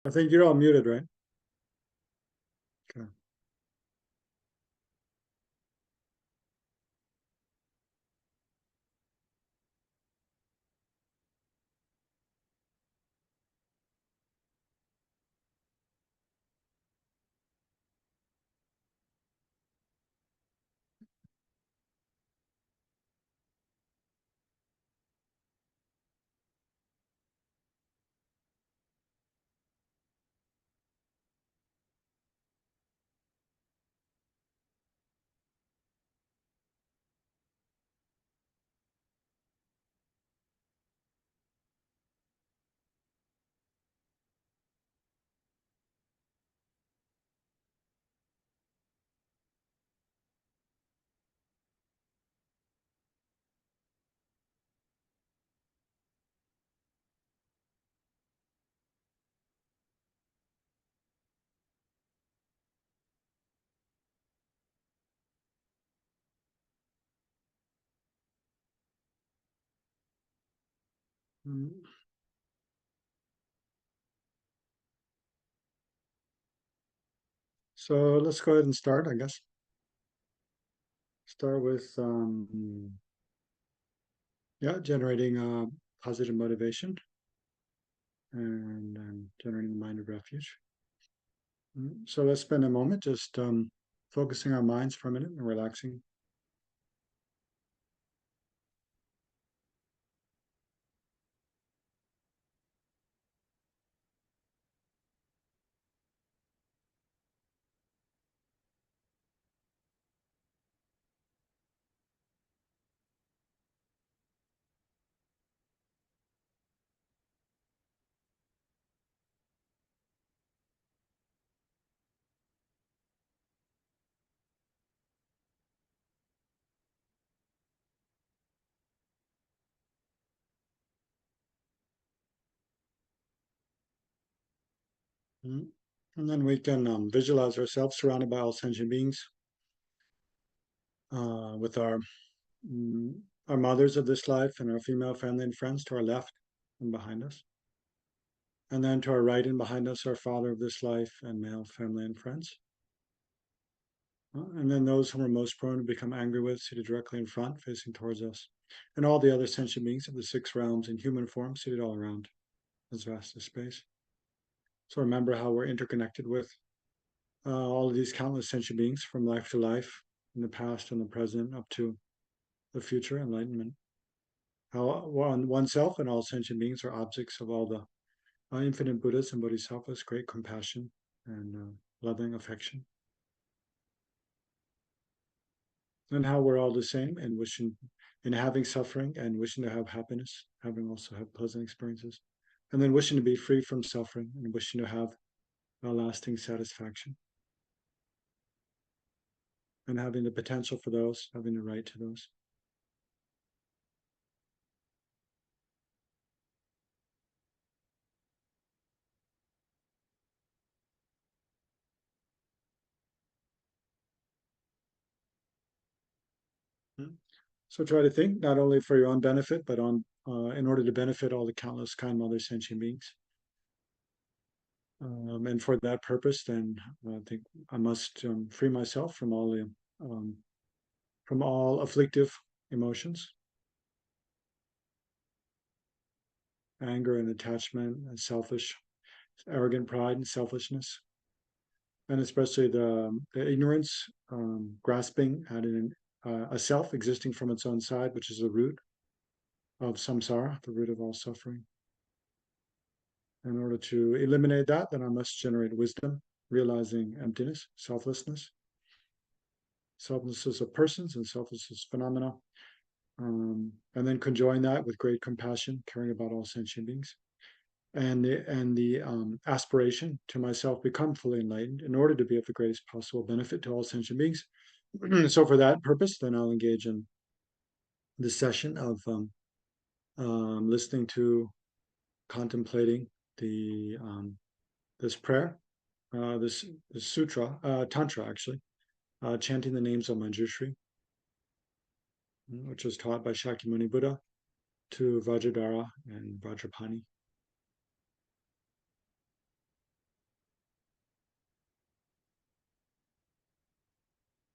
I think you're all muted, right? Okay. Mm. So let's go ahead and start, I guess. Start with yeah, generating positive motivation and generating the mind of refuge. So let's spend a moment just focusing our minds for a minute and relaxing. Mm. And then we can visualize ourselves surrounded by all sentient beings with mm, our mothers of this life and our female family and friends to our left and behind us. And then to our right and behind us, our father of this life and male family and friends. And then those whom we're most prone to become angry with, seated directly in front, facing towards us. And all the other sentient beings of the six realms in human form, seated all around as vast as space. So remember how we're interconnected with all of these countless sentient beings from life to life, in the past and the present, up to the future enlightenment. How oneself and all sentient beings are objects of all the infinite Buddhas and Bodhisattvas, great compassion and loving affection. And how we're all the same and wishing, in having suffering and wishing to have happiness, having also had pleasant experiences, and then wishing to be free from suffering and wishing to have a lasting satisfaction, and having the potential for those, having the right to those. Hmm. So try to think not only for your own benefit, but on in order to benefit all the countless kind mother sentient beings. And for that purpose, then I think I must free myself um, from all afflictive emotions, anger and attachment, and selfish, arrogant pride and selfishness, and especially the ignorance, grasping at a self existing from its own side, which is the root of samsara, the root of all suffering. In order to eliminate that, then I must generate wisdom, realizing emptiness, selflessness, selflessness of persons and selflessness phenomena, and then conjoin that with great compassion, caring about all sentient beings, and the aspiration to myself become fully enlightened in order to be of the greatest possible benefit to all sentient beings. So for that purpose, then I'll engage in this session of listening to, contemplating the this prayer, this sutra, tantra actually, chanting the names of Manjushri, which was taught by Shakyamuni Buddha to Vajradhara and Vajrapani.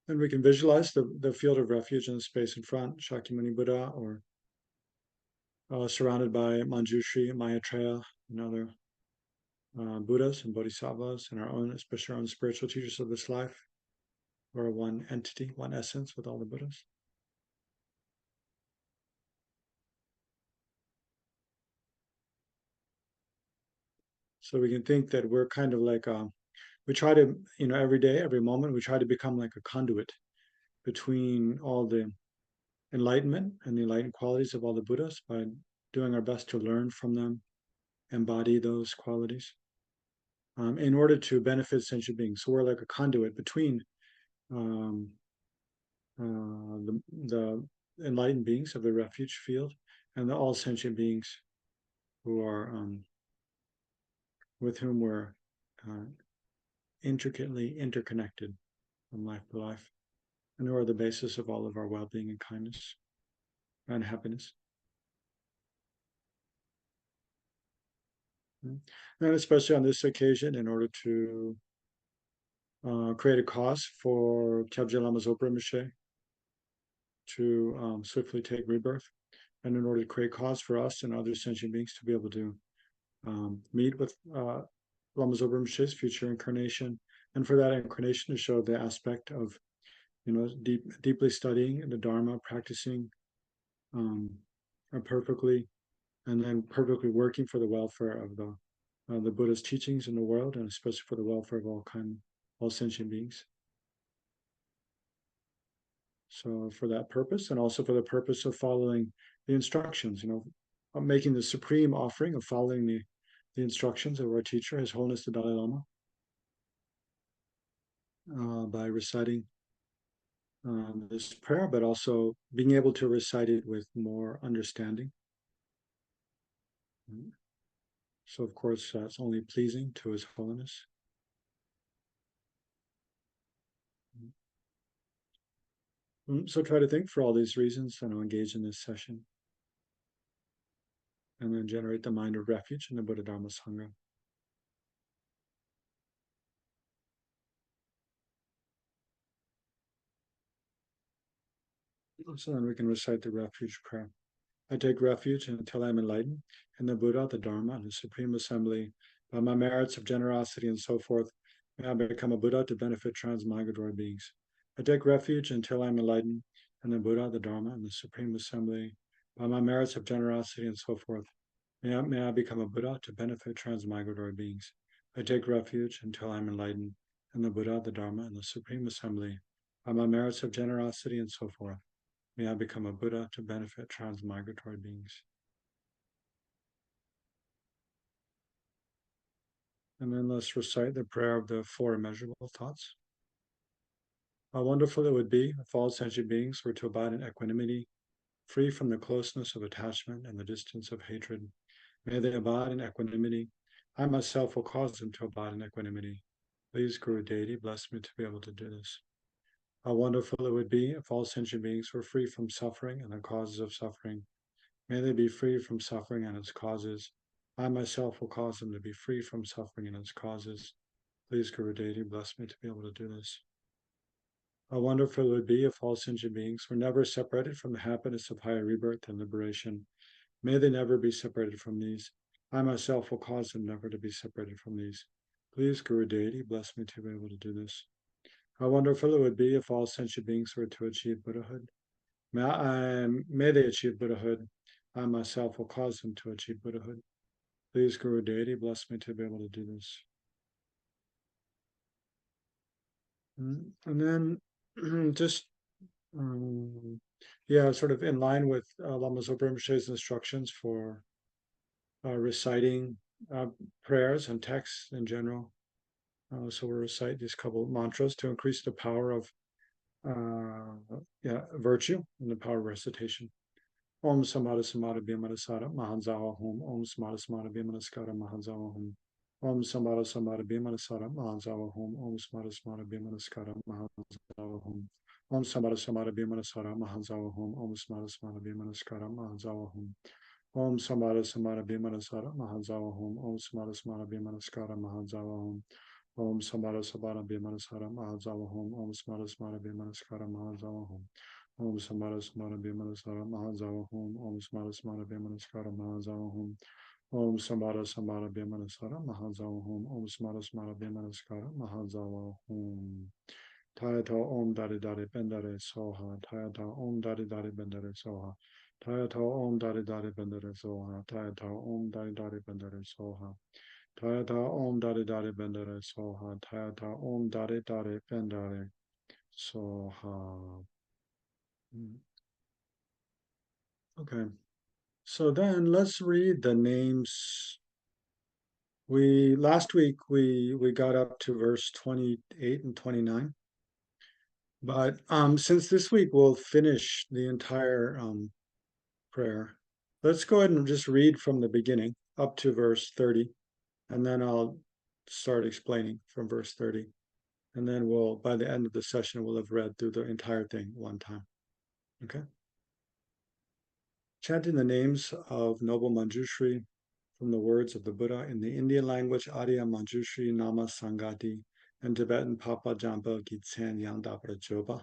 And we can visualize the field of refuge in the space in front, Shakyamuni Buddha, or surrounded by Manjushri, Maitreya, and other Buddhas and Bodhisattvas, and our own, especially our own spiritual teachers of this life, or one entity, one essence with all the Buddhas. So we can think that we're kind of like, we try to, every day, every moment, we try to become like a conduit between all the enlightenment and the enlightened qualities of all the Buddhas by doing our best to learn from them, embody those qualities in order to benefit sentient beings. So we're like a conduit between um, the enlightened beings of the refuge field and all sentient beings who are with whom we're uh, intricately interconnected from life to life, and who are the basis of all of our well-being and kindness and happiness. And especially on this occasion, in order to create a cause for Kyabje Lama's Zopa Rinpoche to swiftly take rebirth, and in order to create cause for us and other sentient beings to be able to meet with Lama Zopa Rinpoche's future incarnation, and for that incarnation to show the aspect of, deeply studying the Dharma, practicing perfectly, and then perfectly working for the welfare of the Buddha's teachings in the world, and especially for the welfare of all sentient beings. So for that purpose, and also for the purpose of following the instructions, making the supreme offering of following the instructions of our teacher, His Holiness the Dalai Lama, by reciting this prayer, but also being able to recite it with more understanding. So, of course, that's only pleasing to His Holiness. So try to think for all these reasons and engage in this session. And then generate the mind of refuge in the Buddha Dharma Sangha. So then we can recite the refuge prayer. I take refuge until I am enlightened in the Buddha, the Dharma, and the Supreme Assembly. By my merits of generosity and so forth, may I become a Buddha to benefit transmigratory beings. I take refuge until I am enlightened in the Buddha, the Dharma, and the Supreme Assembly. By my merits of generosity and so forth, may I become a Buddha to benefit transmigratory beings. I take refuge until I am enlightened in the Buddha, the Dharma, and the Supreme Assembly. By my merits of generosity and so forth, may I become a Buddha to benefit transmigratory beings. And then let's recite the prayer of the four immeasurable thoughts. How wonderful it would be if all sentient beings were to abide in equanimity, free from the closeness of attachment and the distance of hatred. May they abide in equanimity. I myself will cause them to abide in equanimity. Please, Guru Deity, bless me to be able to do this. How wonderful it would be if all sentient beings were free from suffering and the causes of suffering. May they be free from suffering and its causes. I myself will cause them to be free from suffering and its causes. Please, Guru Deity, bless me to be able to do this. How wonderful it would be if all sentient beings were never separated from the happiness of higher rebirth and liberation. May they never be separated from these. I myself will cause them never to be separated from these. Please, Guru Deity, bless me to be able to do this. How wonderful it would be if all sentient beings were to achieve Buddhahood. May they achieve Buddhahood. I myself will cause them to achieve Buddhahood. Please, Guru Deity, bless me to be able to do this. And then just, sort of in line with Lama Zopa Rinpoche's instructions for reciting prayers and texts in general. So we'll recite these couple of mantras to increase the power of virtue and the power of recitation. Om Samada Samada Bhimanasara Mahanzava Hum. Om Samada Samada Bhimanaskara Mahanzava Hum. Om Samada Samada Bhimanasara Mahanzava Hum. Om Samada Samada Bhimanaskara Mahanzava Hum. Om Samada Samada Bhimanasara Mahanzava Hum. Om Samada Samada Bhimanaskara Mahanzava Hum. Om Samada Samada Bhimanasara Mahanzava Hum. Om Samada Samada Bhimanaskara Mahanzava Hum. Om Samara Sabara Bhimanasara Mahazava Hom. Om Smara Smara Bhimanaskara Mahazava Hom. Om Samara Smara Bhimanasara Mahazava Hom. Om Smara Smara Bhimanaskara Mahazava Hom. Om Samara Samara Bhimanasara Mahazava Hom. Om Smara Smara Bhimanaskara Mahazava Hom. Tayata Om Dari Dari Bendare Soha. Tayata Om Dari Dari Bendare Soha. Tayata Om Dari Dari Bendare Soha. Tayata Om Dari Dari Bendare Soha. Tayata Om Dari Dari Bendare Soha. Tayata Om Dari Dari Bendare Soha. Okay. So then let's read the names. We last week we got up to verse 28 and 29. But since this week we'll finish the entire prayer, let's go ahead and just read from the beginning up to verse 30, and then I'll start explaining from verse 30. And then we'll, by the end of the session, we'll have read through the entire thing one time. Okay? Chanting the names of noble Manjushri from the words of the Buddha in the Indian language, Arya Manjushri Nama Sangati, and Tibetan Papa Jampa Gitsan Yangdapra Joba.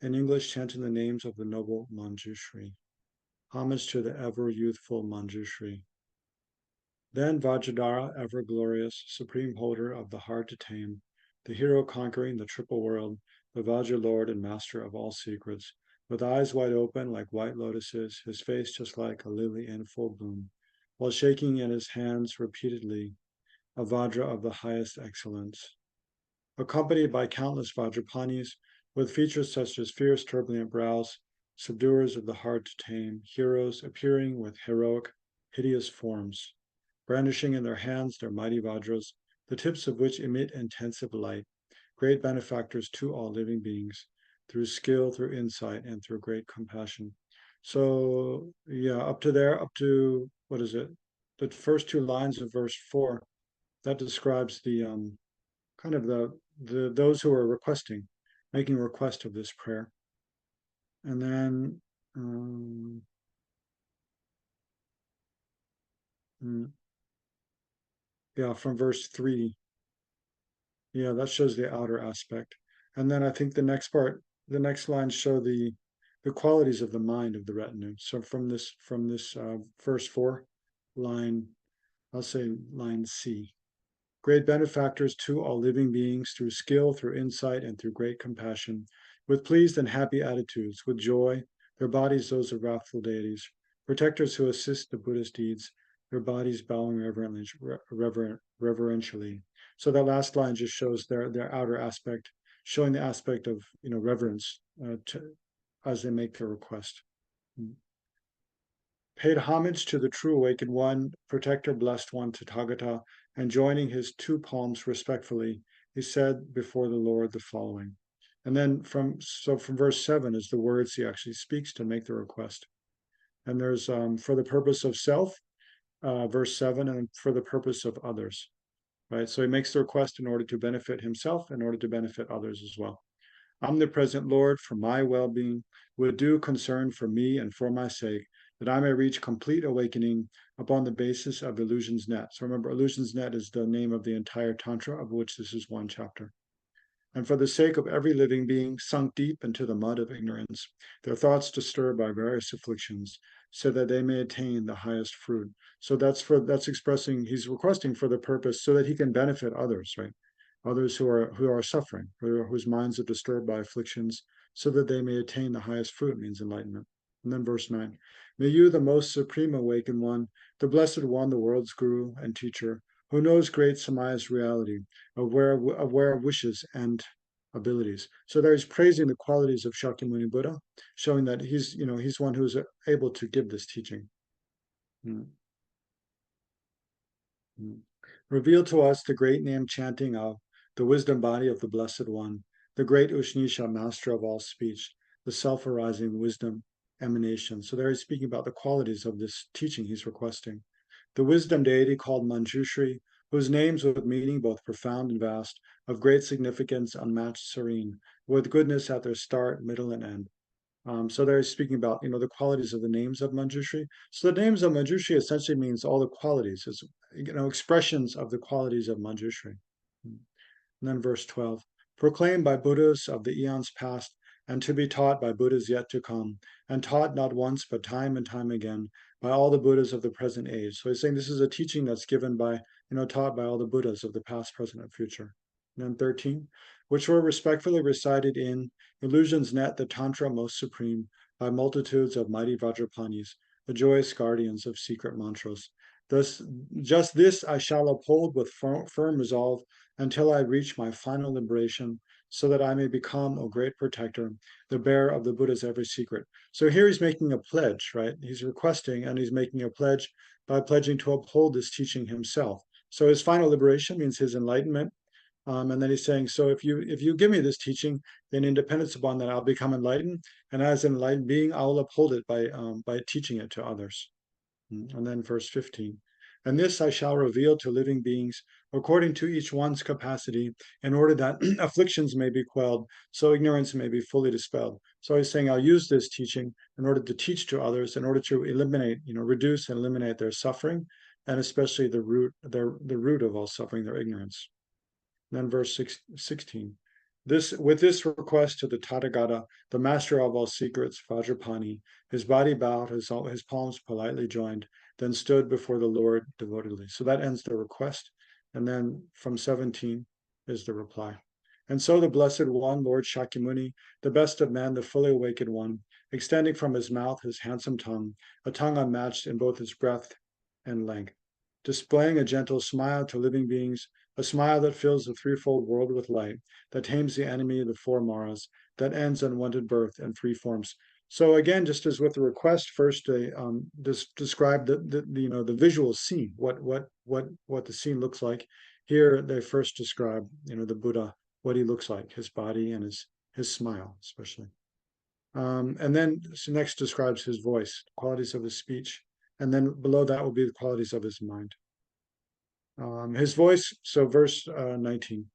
In English, chanting the names of the noble Manjushri. Homage to the ever youthful Manjushri. Then Vajradhara, ever glorious, supreme holder of the hard to tame, the hero conquering the triple world, the Vajra lord and master of all secrets, with eyes wide open like white lotuses, his face just like a lily in full bloom, while shaking in his hands repeatedly a Vajra of the highest excellence. Accompanied by countless Vajrapanis, with features such as fierce turbulent brows, subduers of the hard to tame, heroes appearing with heroic, hideous forms, brandishing in their hands their mighty Vajras, the tips of which emit intensive light, great benefactors to all living beings, through skill, through insight, and through great compassion. So, yeah, up to there, up to, what is it? The first two lines of verse 4, that describes the kind of the those who are requesting, making request of this prayer. And then mm, yeah, from verse 3, yeah, that shows the outer aspect. And then I think the next part, the next lines show the qualities of the mind of the retinue. So from this verse 4, line, I'll say line C. Great benefactors to all living beings through skill, through insight, and through great compassion, with pleased and happy attitudes, with joy, their bodies those of wrathful deities, protectors who assist the Buddhist deeds, their bodies bowing reverentially. So that last line just shows their outer aspect, showing the aspect of reverence as they make their request. Paid homage to the true awakened one, protector blessed one Tathagata, and joining his two palms respectfully, he said before the Lord the following. And then from verse 7 is the words he actually speaks to make the request. And there's for the purpose of self, verse 7, and for the purpose of others. Right? So he makes the request in order to benefit himself, in order to benefit others as well. Omnipresent Lord, for my well-being, with due concern for me and for my sake, that I may reach complete awakening upon the basis of Illusion's Net. So remember, Illusion's Net is the name of the entire Tantra, of which this is one chapter. And for the sake of every living being sunk deep into the mud of ignorance, their thoughts disturbed by various afflictions, so that they may attain the highest fruit. So that's expressing, he's requesting for the purpose so that he can benefit others, right? Others who are suffering, whose minds are disturbed by afflictions, so that they may attain the highest fruit, means enlightenment. And then verse 9, may you, the most supreme awakened one, the blessed one, the world's guru and teacher, who knows great Samaya's reality, aware of wishes and abilities. So there he's praising the qualities of Shakyamuni Buddha, showing that he's one who's able to give this teaching. Mm. Mm. Reveal to us the great name chanting of the wisdom body of the Blessed One, the great Ushnisha, master of all speech, the self-arising wisdom emanation. So there he's speaking about the qualities of this teaching he's requesting. The wisdom deity called Manjushri, whose names with meaning both profound and vast, of great significance, unmatched, serene, with goodness at their start, middle, and end. So they're speaking about, the qualities of the names of Manjushri. So the names of Manjushri essentially means all the qualities, it's, expressions of the qualities of Manjushri. And then verse 12, proclaimed by Buddhas of the eons past, and to be taught by Buddhas yet to come, and taught not once, but time and time again, by all the Buddhas of the present age. So he's saying this is a teaching that's given by, taught by all the Buddhas of the past, present, and future. And then 13, which were respectfully recited in Illusion's Net, the Tantra most supreme, by multitudes of mighty Vajrapanis, the joyous guardians of secret mantras. Thus, just this I shall uphold with firm resolve until I reach my final liberation, so that I may become, O great protector, the bearer of the Buddha's every secret. So here he's making a pledge, right? He's requesting and he's making a pledge by pledging to uphold this teaching himself. So his final liberation means his enlightenment. And then he's saying, so if you give me this teaching, then in dependence upon that, I'll become enlightened, and as an enlightened being, I will uphold it by teaching it to others. And then verse 15, and this I shall reveal to living beings according to each one's capacity, in order that afflictions may be quelled, so ignorance may be fully dispelled. So he's saying, I'll use this teaching in order to teach to others, in order to eliminate, reduce and eliminate their suffering, and especially the root of all suffering, their ignorance. Then verse 16. With this request to the Tathagata, the master of all secrets, Vajrapani, his body bowed, his palms politely joined, then stood before the Lord devotedly. So that ends the request. And then from 17 is the reply. And so the Blessed One, Lord Shakyamuni, the best of men, the fully awakened one, extending from his mouth his handsome tongue, a tongue unmatched in both its breadth and length, displaying a gentle smile to living beings, a smile that fills the threefold world with light, that tames the enemy of the four maras, that ends unwanted birth in three forms. So again, just as with the request, first they describe the visual scene, what the scene looks like. Here they first describe the Buddha, what he looks like, his body and his smile, especially. And then next describes his voice, qualities of his speech, and then below that will be the qualities of his mind. His voice, so verse 19.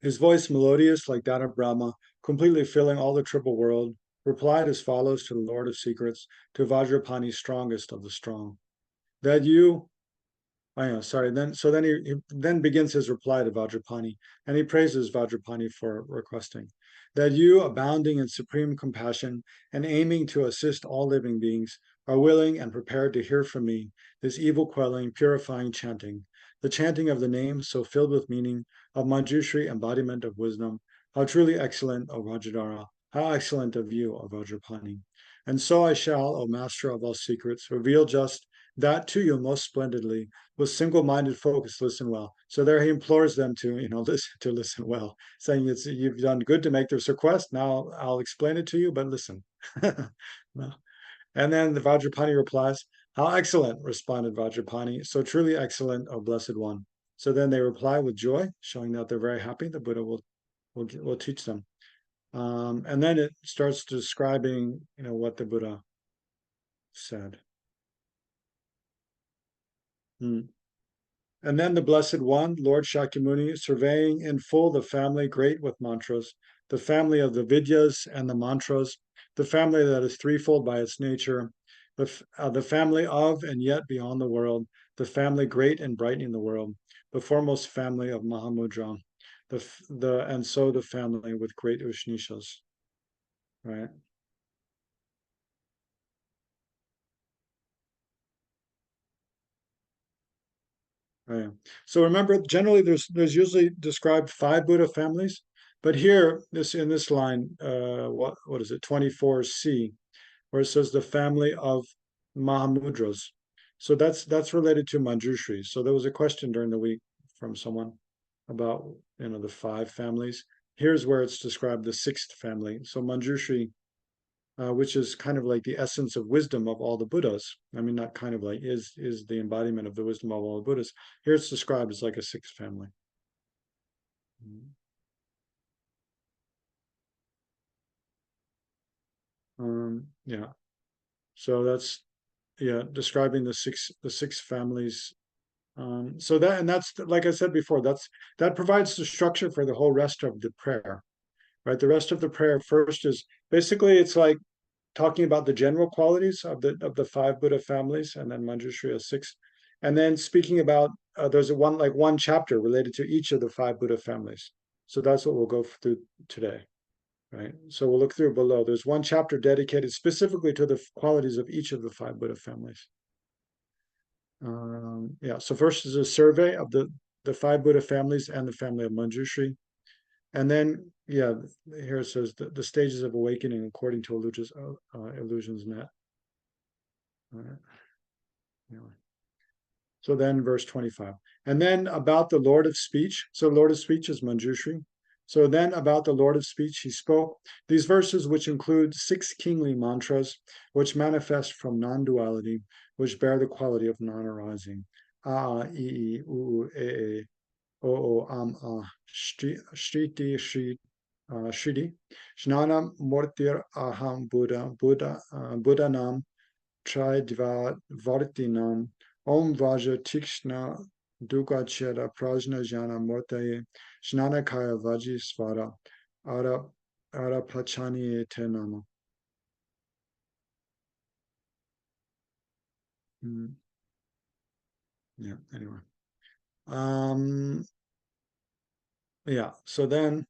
His voice, melodious like that of Brahma, completely filling all the triple world, replied as follows to the Lord of Secrets, to Vajrapani, strongest of the strong. That you, then he then begins his reply to Vajrapani, and he praises Vajrapani for requesting that you, abounding in supreme compassion and aiming to assist all living beings, are willing and prepared to hear from me this evil quelling, purifying chanting, the chanting of the name so filled with meaning of Manjushri, embodiment of wisdom. How truly excellent, O Rajadara! How excellent of you, O Vajrapani! And so I shall, O Master of all secrets, reveal just that to you most splendidly, with single-minded focus. Listen well. So there he implores them to listen well, saying you've done good to make this request. Now I'll explain it to you, but listen. No. And then the Vajrapani replies, how excellent, responded Vajrapani, so truly excellent, O Blessed One. So then they reply with joy, showing that they're very happy. The Buddha will teach them. And then it starts describing what the Buddha said. And then the Blessed One, Lord Shakyamuni, surveying in full the family great with mantras, the family of the Vidyas and the mantras, the family that is threefold by its nature, the family of and yet beyond the world, the family great and brightening the world, the foremost family of Mahamudra, and so the family with great Ushnishas, right? Right. So remember, generally there's usually described 5 Buddha families, but here in this line, what is it, 24c, where it says the family of Mahamudras. So that's related to Manjushri. So there was a question during the week from someone about the 5 families. Here's where it's described the 6th family. So Manjushri, which is kind of like the essence of wisdom of all the Buddhas. I mean, not kind of like, is the embodiment of the wisdom of all the Buddhas. Here it's described as like a 6th family. Yeah. So that's describing the six families. So that's like I said before, that provides the structure for the whole rest of the prayer, right? The rest of the prayer first is basically it's like talking about the general qualities of the 5 Buddha families, and then Manjushri is 6. And then speaking about there's one chapter related to each of the five Buddha families. So that's what we'll go through today, right? So we'll look through below. There's one chapter dedicated specifically to the qualities of each of the five Buddha families. Yeah, so first is a survey of the five Buddha families and the family of Manjushri. And then, yeah, here it says the stages of awakening according to illusions net. All right. Anyway. So then, verse 25. And then about the Lord of Speech. So, Lord of Speech is Manjushri. So then, about the Lord of Speech, he spoke these verses, which include 6 kingly mantras, which manifest from non duality, which bear the quality of non arising. A, I, U, E, O, Am, A, Shriti, Shriti, Shnanam, Mortir, Aham, Buddha Nam, Trivartinam, Om Vaja Tikshna Dukachera Prajna Jana Mortaye, Snanakaya Vaji Svara, Ara Arapachani Te Nama. Yeah, anyway. Um, yeah, so then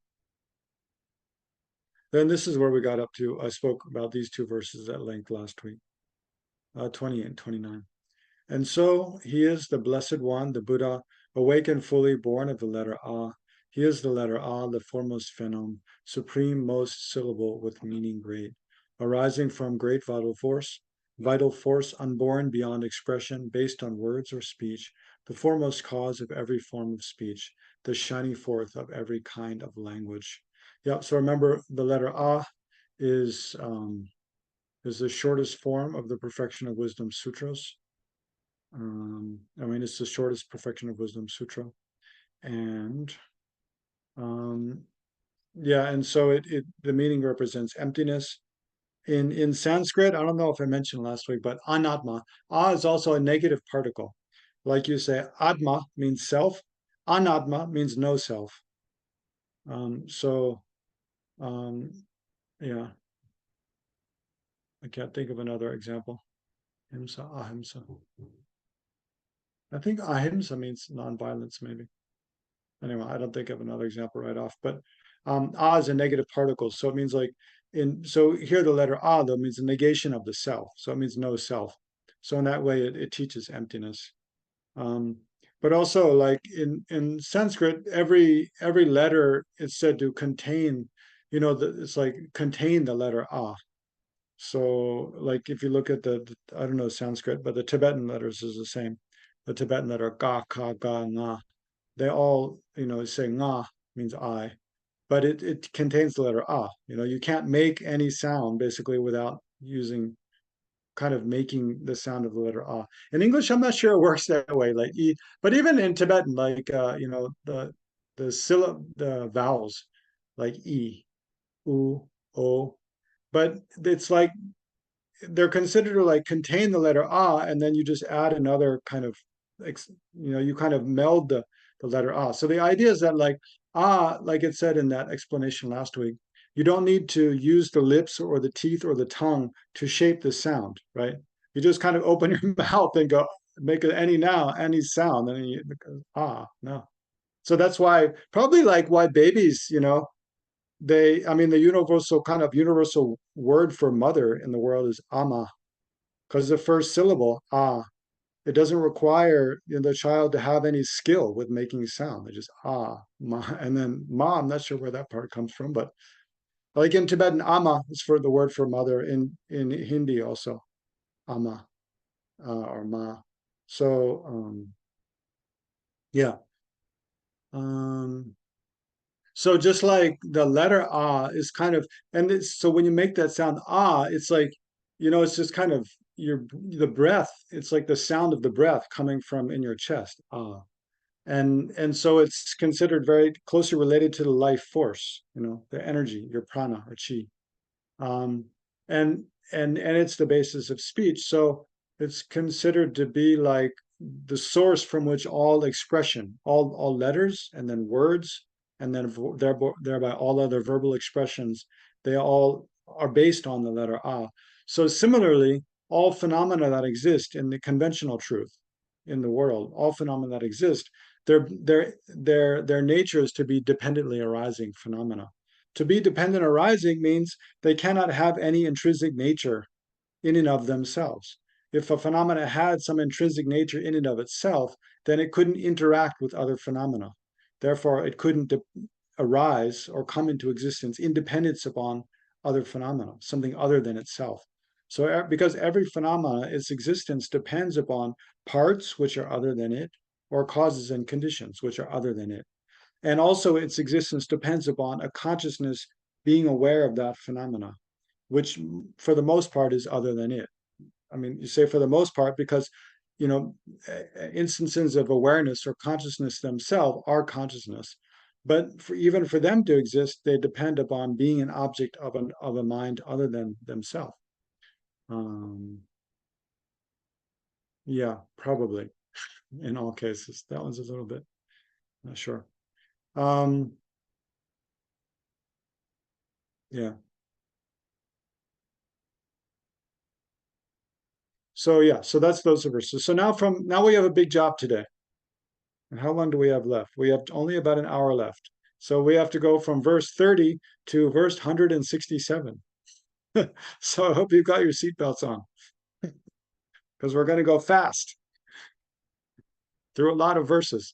this is where we got up to. I spoke about these two verses at length last week, 28 and 29. And so he is the Blessed One, the Buddha, awake and fully born of the letter A. He is the letter A, the foremost phenom, supreme most syllable with meaning great, arising from great vital force unborn beyond expression, based on words or speech, the foremost cause of every form of speech, the shining forth of every kind of language. Yeah, so remember the letter A is the shortest form of the Perfection of Wisdom Sutras. I mean, it's the shortest Perfection of Wisdom Sutra, and um, yeah, and so it the meaning represents emptiness. In Sanskrit, I don't know if I mentioned last week, but anatma, a is also a negative particle. Like you say, atma means self, anatma means no self. So um, yeah, I can't think of another example. Himsa, ahimsa. I think ahimsa means nonviolence, maybe. Anyway, I don't think of another example right off, but a is a negative particle. So it means like so here the letter a though means the negation of the self. So it means no self. So in that way it teaches emptiness. Um, but also like in Sanskrit, every letter is said to contain, it's like contain the letter a. So like if you look at I don't know Sanskrit, but the Tibetan letters is the same. The Tibetan letter ga, ka, ga, nga, they all, say nga means I, but it contains the letter a. You can't make any sound basically without using kind of making the sound of the letter a. In English, I'm not sure it works that way, like e, but even in Tibetan, like the vowels, like e, u, o, but it's like they're considered to like contain the letter a, and then you just add another kind of, you kind of meld the letter a. So the idea is that like like it said in that explanation last week, you don't need to use the lips or the teeth or the tongue to shape the sound, right? You just kind of open your mouth and go make any sound, and you no. So that's why probably like why babies, I mean, the universal word for mother in the world is ama, because the first syllable, it doesn't require the child to have any skill with making sound. They just ma, and then ma. I'm not sure where that part comes from, but like in Tibetan, ama is for the word for mother. In Hindi also, ama or ma. So yeah. Um, So just like the letter ah is kind of, and so when you make that sound it's like, it's just kind of the breath. It's like the sound of the breath coming from in your chest. And so it's considered very closely related to the life force, the energy, your prana or chi. Um, and and it's the basis of speech. So it's considered to be like the source from which all expression, all letters, and then words, and then thereby all other verbal expressions, they all are based on the letter A. So similarly, all phenomena that exist in the conventional truth, in the world, all phenomena that exist, their nature is to be dependently arising phenomena. To be dependent arising means they cannot have any intrinsic nature in and of themselves. If a phenomena had some intrinsic nature in and of itself, then it couldn't interact with other phenomena. Therefore, it couldn't arise or come into existence in dependence upon other phenomena, something other than itself. So, because every phenomena, its existence depends upon parts which are other than it, or causes and conditions which are other than it. And also, its existence depends upon a consciousness being aware of that phenomena, which for the most part is other than it. I mean, you say for the most part because, you know, instances of awareness or consciousness themselves are consciousness. But even for them to exist, they depend upon being an object of a mind other than themselves. Um, yeah, probably in all cases. That one's a little bit not sure. Um, yeah. So yeah, so that's those verses. So now we have a big job today. And how long do we have left? We have only about an hour left. So we have to go from verse 30 to verse 167. So I hope you've got your seatbelts on because we're going to go fast through a lot of verses.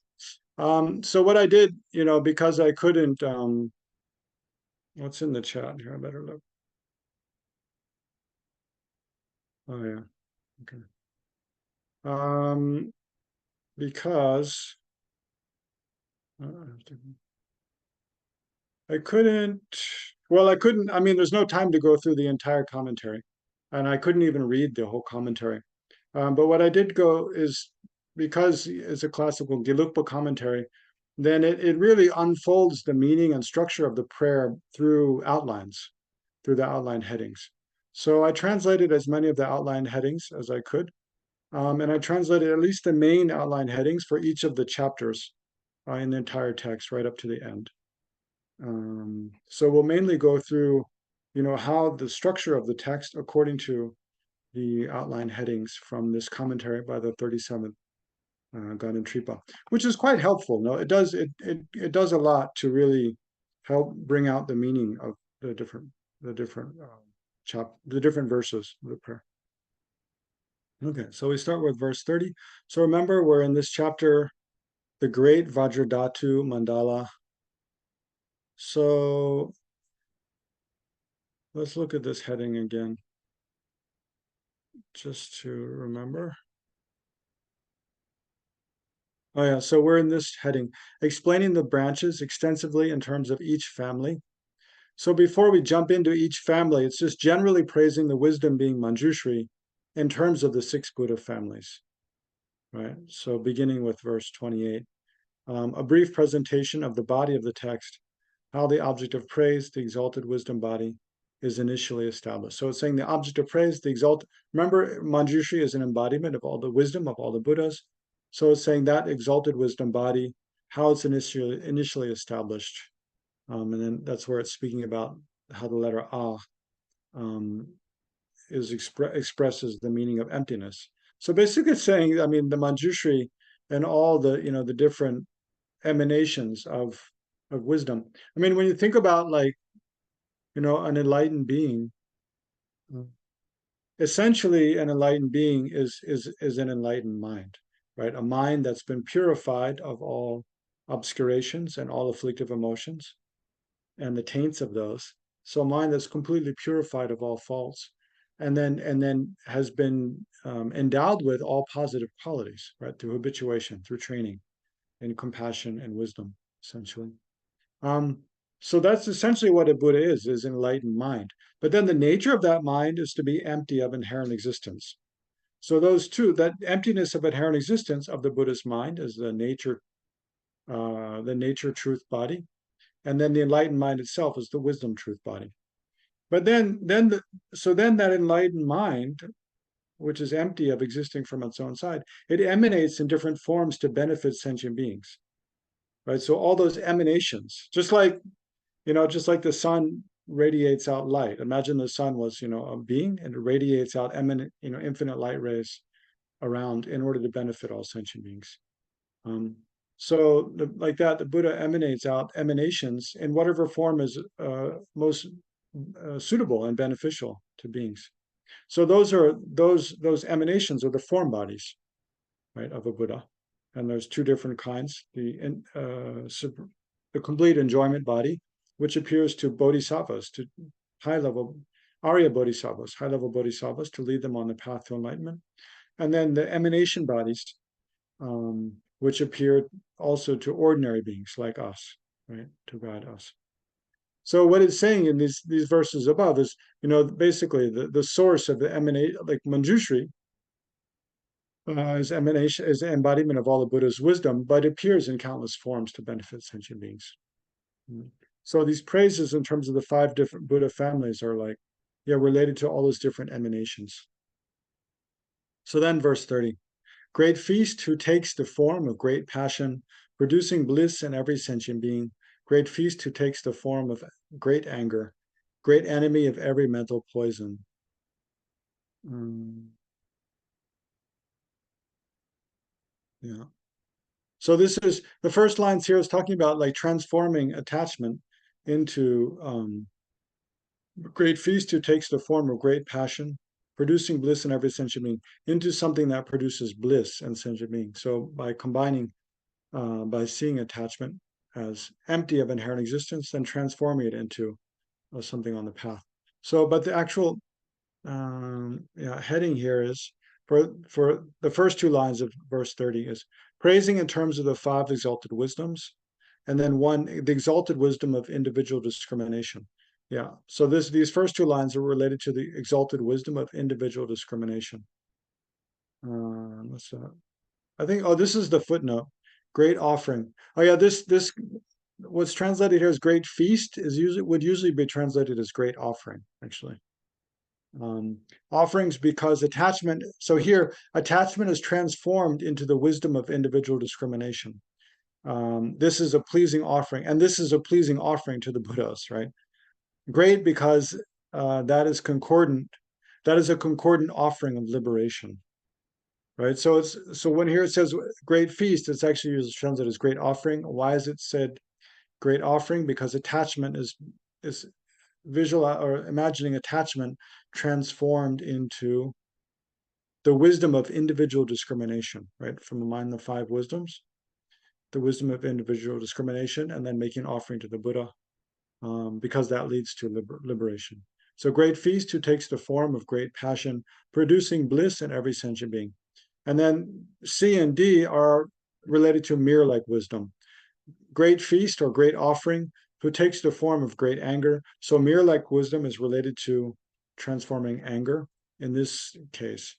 So what I did, because I couldn't, what's in the chat here? I better look. Oh yeah, okay. Because I couldn't, well, I couldn't, I mean, there's no time to go through the entire commentary, and I couldn't even read the whole commentary. But what I did go is because it's a classical Gelugpa commentary, then it really unfolds the meaning and structure of the prayer through outlines, through the outline headings. So I translated as many of the outline headings as I could, and I translated at least the main outline headings for each of the chapters in the entire text, right up to the end. So we'll mainly go through, how the structure of the text according to the outline headings from this commentary by the 37th Ganon Tripa, which is quite helpful. No, it does a lot to really help bring out the meaning of the different verses of the prayer. Okay, so we start with verse 30. So remember, we're in this chapter, the Great Vajradhatu Mandala. So let's look at this heading again, just to remember. Oh yeah, so we're in this heading, explaining the branches extensively in terms of each family. So before we jump into each family, it's just generally praising the wisdom being Manjushri in terms of the six Buddha families, right? So beginning with verse 28, a brief presentation of the body of the text, how the object of praise, the exalted wisdom body, is initially established. So it's saying the object of praise, the exalted, remember Manjushri is an embodiment of all the wisdom of all the Buddhas. So it's saying that exalted wisdom body, how it's initially established. And then that's where it's speaking about how the letter A expresses the meaning of emptiness. So basically it's saying, I mean, the Manjushri and all the different emanations of wisdom. I mean, when you think about like, an enlightened being, essentially an enlightened being is an enlightened mind, right? A mind that's been purified of all obscurations and all afflictive emotions and the taints of those. So a mind that's completely purified of all faults, and then has been endowed with all positive qualities, right? Through habituation, through training, and compassion and wisdom, essentially. Um, so that's essentially what a Buddha is an enlightened mind. But then the nature of that mind is to be empty of inherent existence. So those two, that emptiness of inherent existence of the Buddha's mind is the nature truth body, and then the enlightened mind itself is the wisdom truth body. But then that enlightened mind, which is empty of existing from its own side, it emanates in different forms to benefit sentient beings, right? So all those emanations, just like the sun radiates out light. Imagine the sun was, a being, and it radiates out infinite light rays around in order to benefit all sentient beings. So like that, the Buddha emanates out emanations in whatever form is most suitable and beneficial to beings. So those emanations are the form bodies, right, of a Buddha. And there's two different kinds: the complete enjoyment body, which appears to bodhisattvas, to high-level Arya bodhisattvas, high-level bodhisattvas, to lead them on the path to enlightenment. And then the emanation bodies, which appear also to ordinary beings like us, right, to guide us. So what it's saying in these verses above is, basically the source of the emanate, like Manjushri, is emanation, is the embodiment of all the Buddha's wisdom, but appears in countless forms to benefit sentient beings. So these praises in terms of the 5 different Buddha families are like, related to all those different emanations. So then verse 30, great feast who takes the form of great passion, producing bliss in every sentient being, great feast who takes the form of great anger, great enemy of every mental poison. Yeah. So this is the first lines here is talking about like transforming attachment into great feast who takes the form of great passion, producing bliss in every sentient being, into something that produces bliss in sentient being. So by combining, by seeing attachment as empty of inherent existence, then transforming it into something on the path. So, but the actual heading here is for the first 2 lines of verse 30 is praising in terms of the 5 exalted wisdoms, and then the exalted wisdom of individual discrimination. Yeah. So these first 2 lines are related to the exalted wisdom of individual discrimination. I think. Oh, this is the footnote. Great offering. Oh yeah. This what's translated here as great feast would usually be translated as great offering, actually. Offerings because attachment. So here, attachment is transformed into the wisdom of individual discrimination. This is a pleasing offering, and this is a pleasing offering to the Buddhas, right? Great because that is concordant. That is a concordant offering of liberation, right? So when here it says great feast, it's actually used translated as great offering. Why is it said great offering? Because attachment is visual or imagining attachment transformed into the wisdom of individual discrimination, right? From among the 5 wisdoms, the wisdom of individual discrimination, and then making an offering to the Buddha, because that leads to liberation. So great feast who takes the form of great passion, producing bliss in every sentient being. And then C and D are related to mirror-like wisdom. Great feast or great offering who takes the form of great anger. So mirror-like wisdom is related to transforming anger in this case.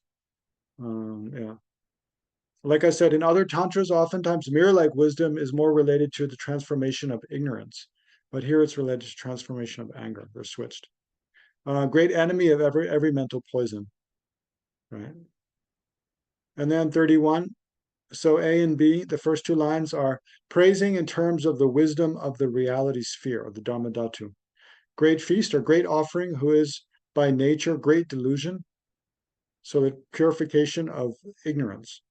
Like I said, in other tantras, oftentimes mirror-like wisdom is more related to the transformation of ignorance, but here it's related to transformation of anger. They're switched. Great enemy of every mental poison, right? And then 31. So A and B, the first 2 lines are praising in terms of the wisdom of the reality sphere, of the Dharmadhatu. Great feast or great offering, who is by nature great delusion. So the purification of ignorance.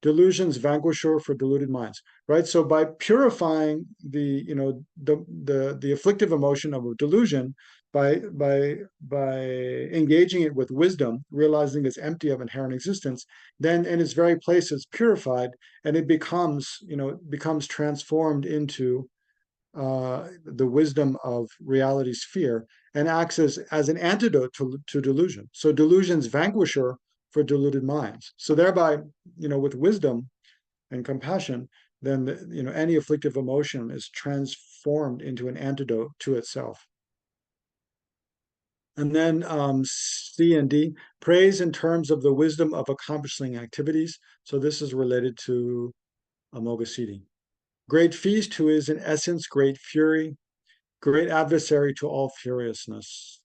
Delusion's vanquisher for deluded minds, right? So by purifying the afflictive emotion of a delusion, by engaging it with wisdom, realizing it's empty of inherent existence, then in its very place it's purified, and it becomes transformed into the wisdom of reality sphere, and acts as an antidote to delusion. So delusion's vanquisher for deluded minds. So thereby, with wisdom and compassion, then any afflictive emotion is transformed into an antidote to itself. And then C and D, praise in terms of the wisdom of accomplishing activities. So this is related to Amoghasiddhi. Great feast, who is in essence great fury, great adversary to all furiousness.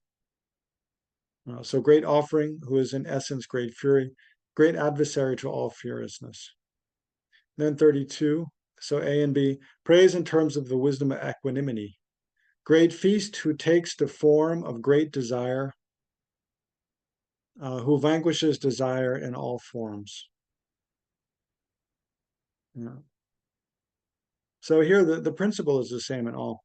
So great offering, who is in essence great fury, great adversary to all furiousness. Then 32, so A and B, praise in terms of the wisdom of equanimity. Great feast, who takes the form of great desire, who vanquishes desire in all forms. Yeah. So here the principle is the same in all.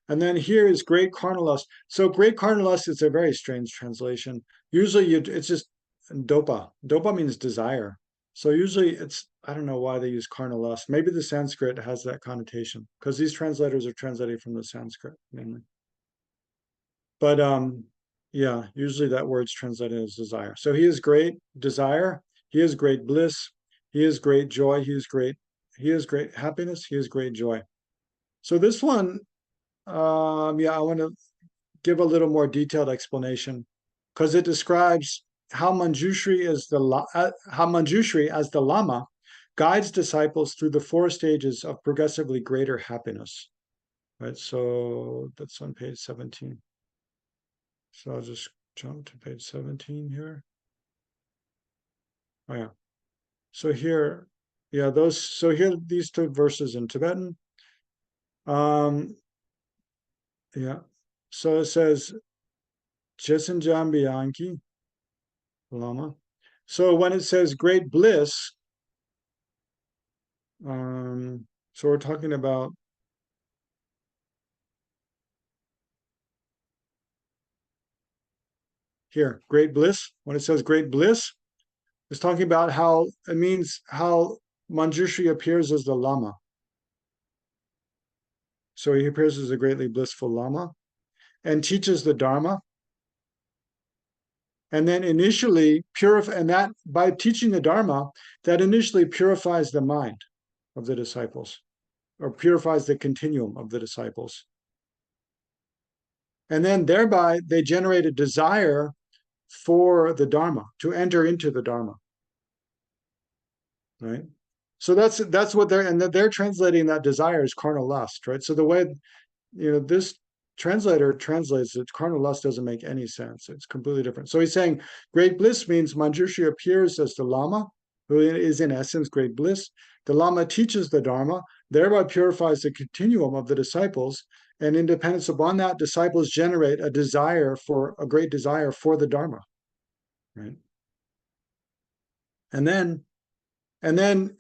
And then here is great carnal lust. So great carnal lust is a very strange translation. Usually it's just dopa. Dopa means desire. So usually it's, I don't know why they use carnal lust. Maybe the Sanskrit has that connotation because these translators are translating from the Sanskrit mainly. But yeah, usually that word's translated as desire. So he is great desire, he is great bliss, he is great joy, he is great happiness, he is great joy. So this one, yeah, I want to give a little more detailed explanation because it describes how Manjushri as the Lama guides disciples through the four stages of progressively greater happiness. Right, so that's on page 17. So I'll just jump to page 17 here. Oh yeah. So here, yeah, so here these two verses in Tibetan. Um, yeah. So it says Jesanjam Bianchi Lama. So when it says great bliss, so we're talking about here, great bliss. When it says great bliss, it's talking about how it means how Manjushri appears as the Lama. So he appears as a greatly blissful Lama and teaches the Dharma. And then initially purify, and that by teaching the Dharma, that initially purifies the mind of the disciples, or purifies the continuum of the disciples. And then thereby they generate a desire for the Dharma, to enter into the Dharma. Right? So that's what they're translating that desire as carnal lust, right? So the way this translator translates it, carnal lust doesn't make any sense. It's completely different. So he's saying great bliss means Manjushri appears as the Lama, who is in essence great bliss. The Lama teaches the Dharma, thereby purifies the continuum of the disciples, and in dependence upon that, disciples generate a great desire for the Dharma. Right. And then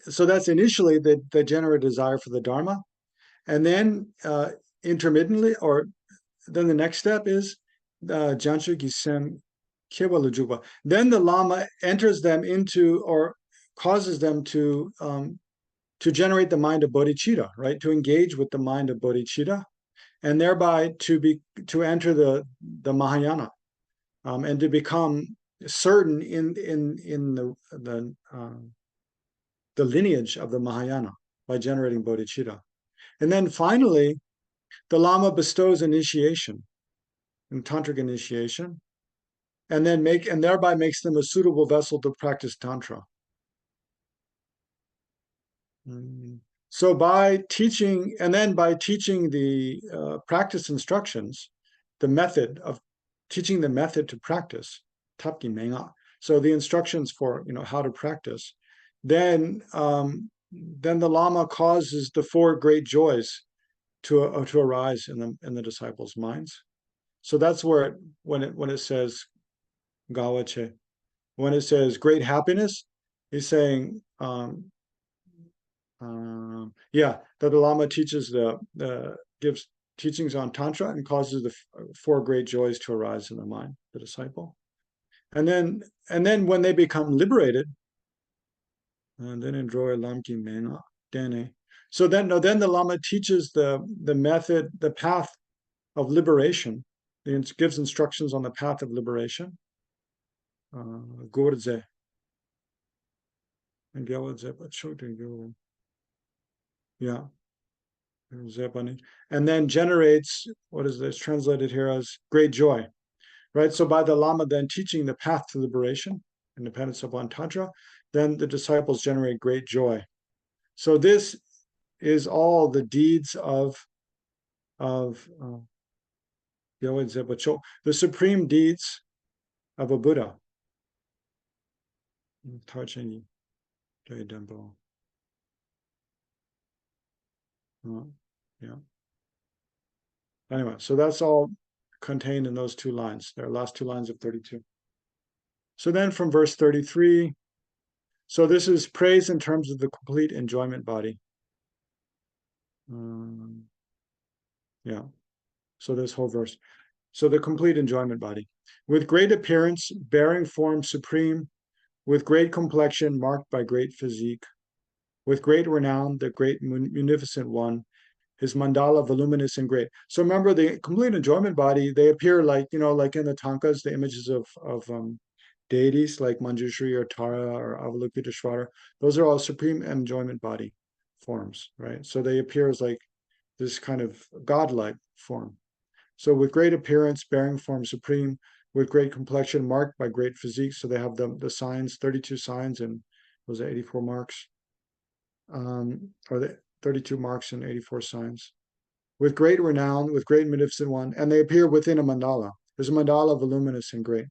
so that's initially they generate a desire for the Dharma. And then intermittently, or then the next step is Janchu Gisem Kewalujuba. Then the Lama enters them into, or causes them to generate the mind of bodhicitta, right? To engage with the mind of bodhicitta, and thereby to enter the Mahayana, and to become certain in the lineage of the Mahayana by generating bodhicitta. And then finally, the Lama bestows initiation, and tantric initiation, and thereby makes them a suitable vessel to practice tantra. So by teaching the practice instructions, the method of teaching the method to practice, tapki menga. So the instructions for how to practice, then the Lama causes the four great joys to arise in the disciples' minds. So that's where when it says gawache, when it says great happiness, he's saying yeah, that the Lama teaches gives teachings on tantra and causes the four great joys to arise in the mind, the disciple, and then when they become liberated, and then enjoy lamki mena dene. So then the Lama teaches the method, the path of liberation. It gives instructions on the path of liberation. Gordze and yeah, and then generates what is this translated here as great joy, right? So by the Lama then teaching the path to liberation, independence upon tantra, then the disciples generate great joy. So this is all the deeds of the supreme deeds of a Buddha. Yeah. Anyway, so that's all contained in those two lines. There are last two lines of 32. So then from verse 33, So this is praise in terms of the complete enjoyment body. Yeah. So this whole verse. So the complete enjoyment body. With great appearance, bearing form supreme, with great complexion marked by great physique, with great renown, the great munificent one, his mandala voluminous and great. So remember the complete enjoyment body, they appear like, like in the tankas, the images of deities like Manjushri or Tara or Avalokiteshvara. Those are all supreme enjoyment body forms, right? So they appear as like this kind of godlike form. So with great appearance, bearing form supreme, with great complexion, marked by great physique. So they have the signs, 32 signs, and those are 84 marks, or the 32 marks and 84 signs. With great renown, with great magnificent one, and they appear within a mandala. There's a mandala voluminous and great.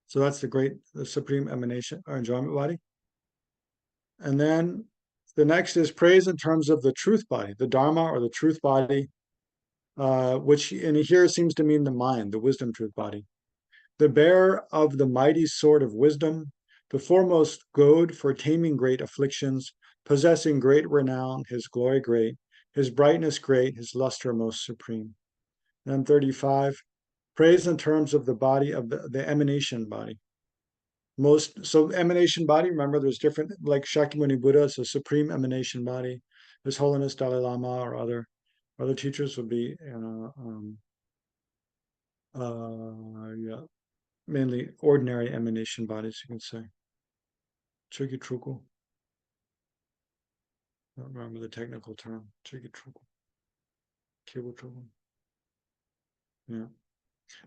So that's the supreme emanation or enjoyment body. And then the next is praise in terms of the truth body, the Dharma or the truth body, which in here seems to mean the mind, the wisdom truth body. The bearer of the mighty sword of wisdom, the foremost goad for taming great afflictions, possessing great renown, his glory great, his brightness great, his luster most supreme. Then 35, praise in terms of the body of the emanation body. So emanation body, remember there's different, like Shakyamuni Buddha, it's a supreme emanation body. His Holiness Dalai Lama or other teachers would be, yeah, mainly ordinary emanation bodies, you can say. Chugitruku. I don't remember the technical term. Chugitruku. Kibutruku. Yeah.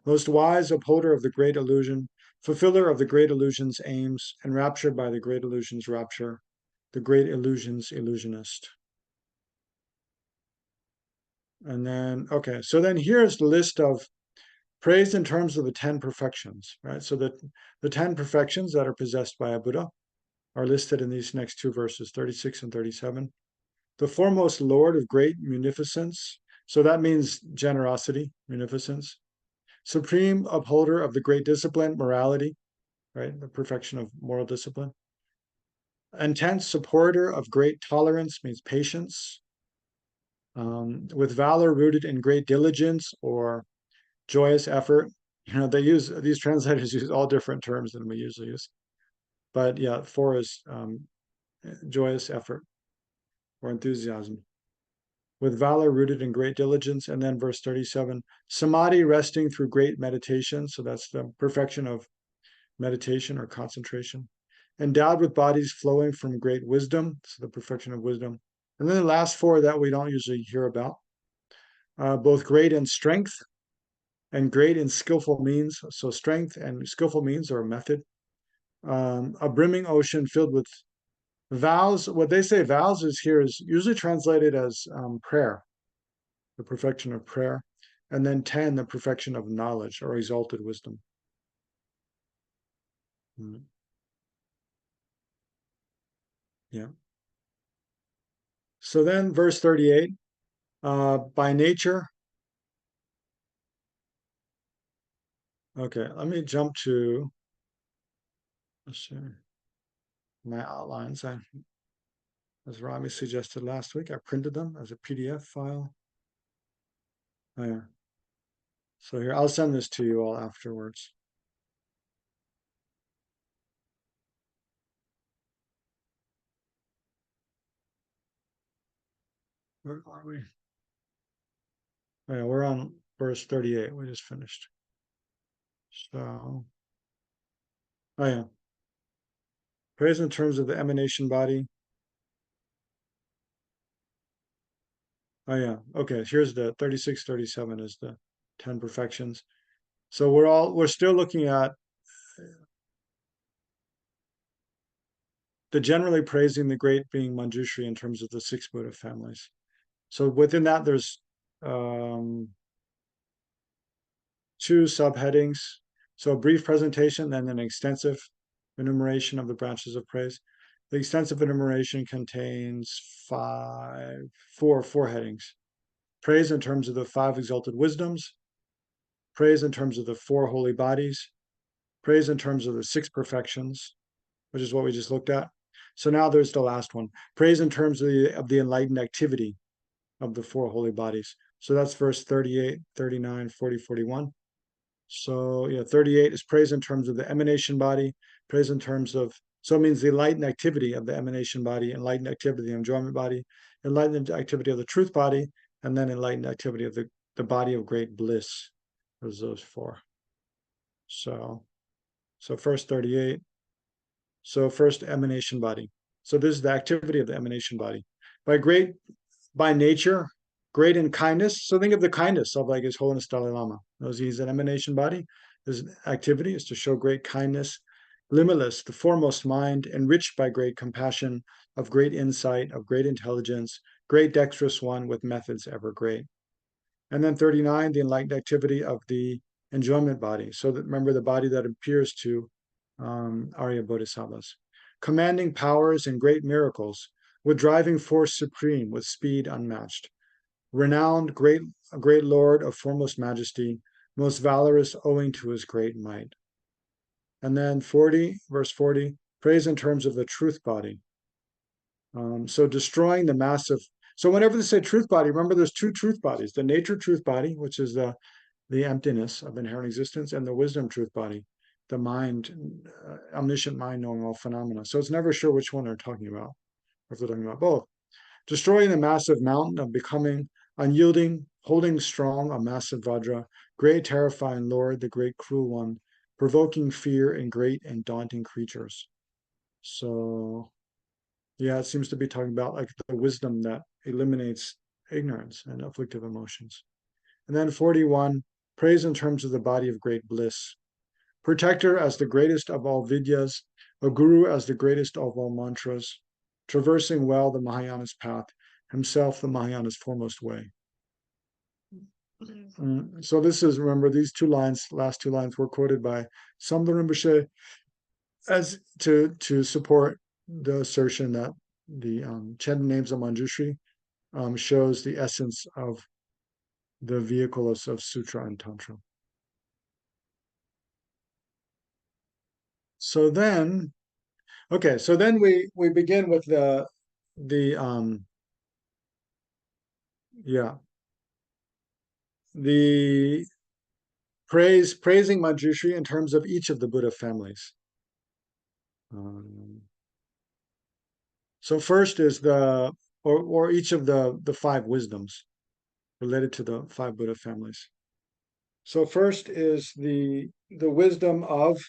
Most wise upholder of the great illusion, fulfiller of the great illusion's aims, enraptured by the great illusion's rapture, the great illusion's illusionist. And then, okay, so then here's the list of praise in terms of the 10 perfections, right? So the 10 perfections that are possessed by a Buddha are listed in these next two verses, 36 and 37. The foremost Lord of great munificence, so that means generosity, munificence. Supreme upholder of the great discipline, morality, right? The perfection of moral discipline. Intense supporter of great tolerance means patience. With valor rooted in great diligence or joyous effort. They use these translators use all different terms than we usually use. But yeah, four is joyous effort or enthusiasm. With valor rooted in great diligence. And then verse 37, samadhi resting through great meditation. So that's the perfection of meditation or concentration. Endowed with bodies flowing from great wisdom. So the perfection of wisdom. And then the last four that we don't usually hear about. Both great in strength and great in skillful means. So strength and skillful means are a method. A brimming ocean filled with vows. What they say vows is here is usually translated as prayer, the perfection of prayer. And then 10, the perfection of knowledge or exalted wisdom. Yeah. So then verse 38, by nature. Okay, let me jump to, let's see, my outlines. As Rami suggested last week, I printed them as a PDF file. Oh, yeah. So here, I'll send this to you all afterwards. Where are we? Oh, yeah, we're on verse 38. We just finished. So, oh yeah. Praise in terms of the emanation body. Oh yeah. Okay, here's the 36, 37 is the 10 perfections. So we're still looking at the generally praising the great being Manjushri in terms of the six Buddha families. So within that, there's two subheadings. So a brief presentation and an extensive enumeration of the branches of praise. The extensive enumeration contains four headings. Praise in terms of the five exalted wisdoms, praise in terms of the four holy bodies, praise in terms of the six perfections, which is what we just looked at. So now there's the last one. Praise in terms of the enlightened activity of the four holy bodies. So that's verse 38, 39, 40, 41. So yeah, 38 is praise in terms of the emanation body, praise in terms of, so it means the enlightened activity of the emanation body, enlightened activity of the enjoyment body, enlightened activity of the truth body, and then enlightened activity of the body of great bliss. There's those four. So first 38. So first emanation body. So this is the activity of the emanation body. By nature, great in kindness. So think of the kindness of like His Holiness Dalai Lama. Knows he's an emanation body. His activity is to show great kindness, limitless, the foremost mind, enriched by great compassion, of great insight, of great intelligence, great dexterous one with methods ever great. And then 39, the enlightened activity of the enjoyment body. So that remember the body that appears to Arya Bodhisattvas, commanding powers and great miracles, with driving force supreme, with speed unmatched, renowned, a great lord of foremost majesty, most valorous owing to his great might. And then 40, verse 40, praise in terms of the truth body. So destroying the massive. So whenever they say truth body, remember there's two truth bodies: the nature truth body, which is the emptiness of inherent existence, and the wisdom truth body, the mind, omniscient mind knowing all phenomena. So it's never sure which one they're talking about, or if they're talking about both. Destroying the massive mountain of becoming, unyielding, holding strong a massive Vajra, great terrifying Lord, the great cruel one, provoking fear in great and daunting creatures. So yeah, it seems to be talking about like the wisdom that eliminates ignorance and afflictive emotions. And then 41, praise in terms of the body of great bliss. Protector as the greatest of all vidyas, a guru as the greatest of all mantras, traversing well the Mahayana's path, himself the Mahayana's foremost way. So this is, remember, these two lines, last two lines were quoted by Samdha Rinpoche as to support the assertion that the chanting names of Manjushri shows the essence of the vehicle of Sutra and Tantra. So then, okay, so then we begin with the yeah, the praising Manjushri in terms of each of the Buddha families. So first is or each of the five wisdoms related to the five Buddha families. So first is the wisdom of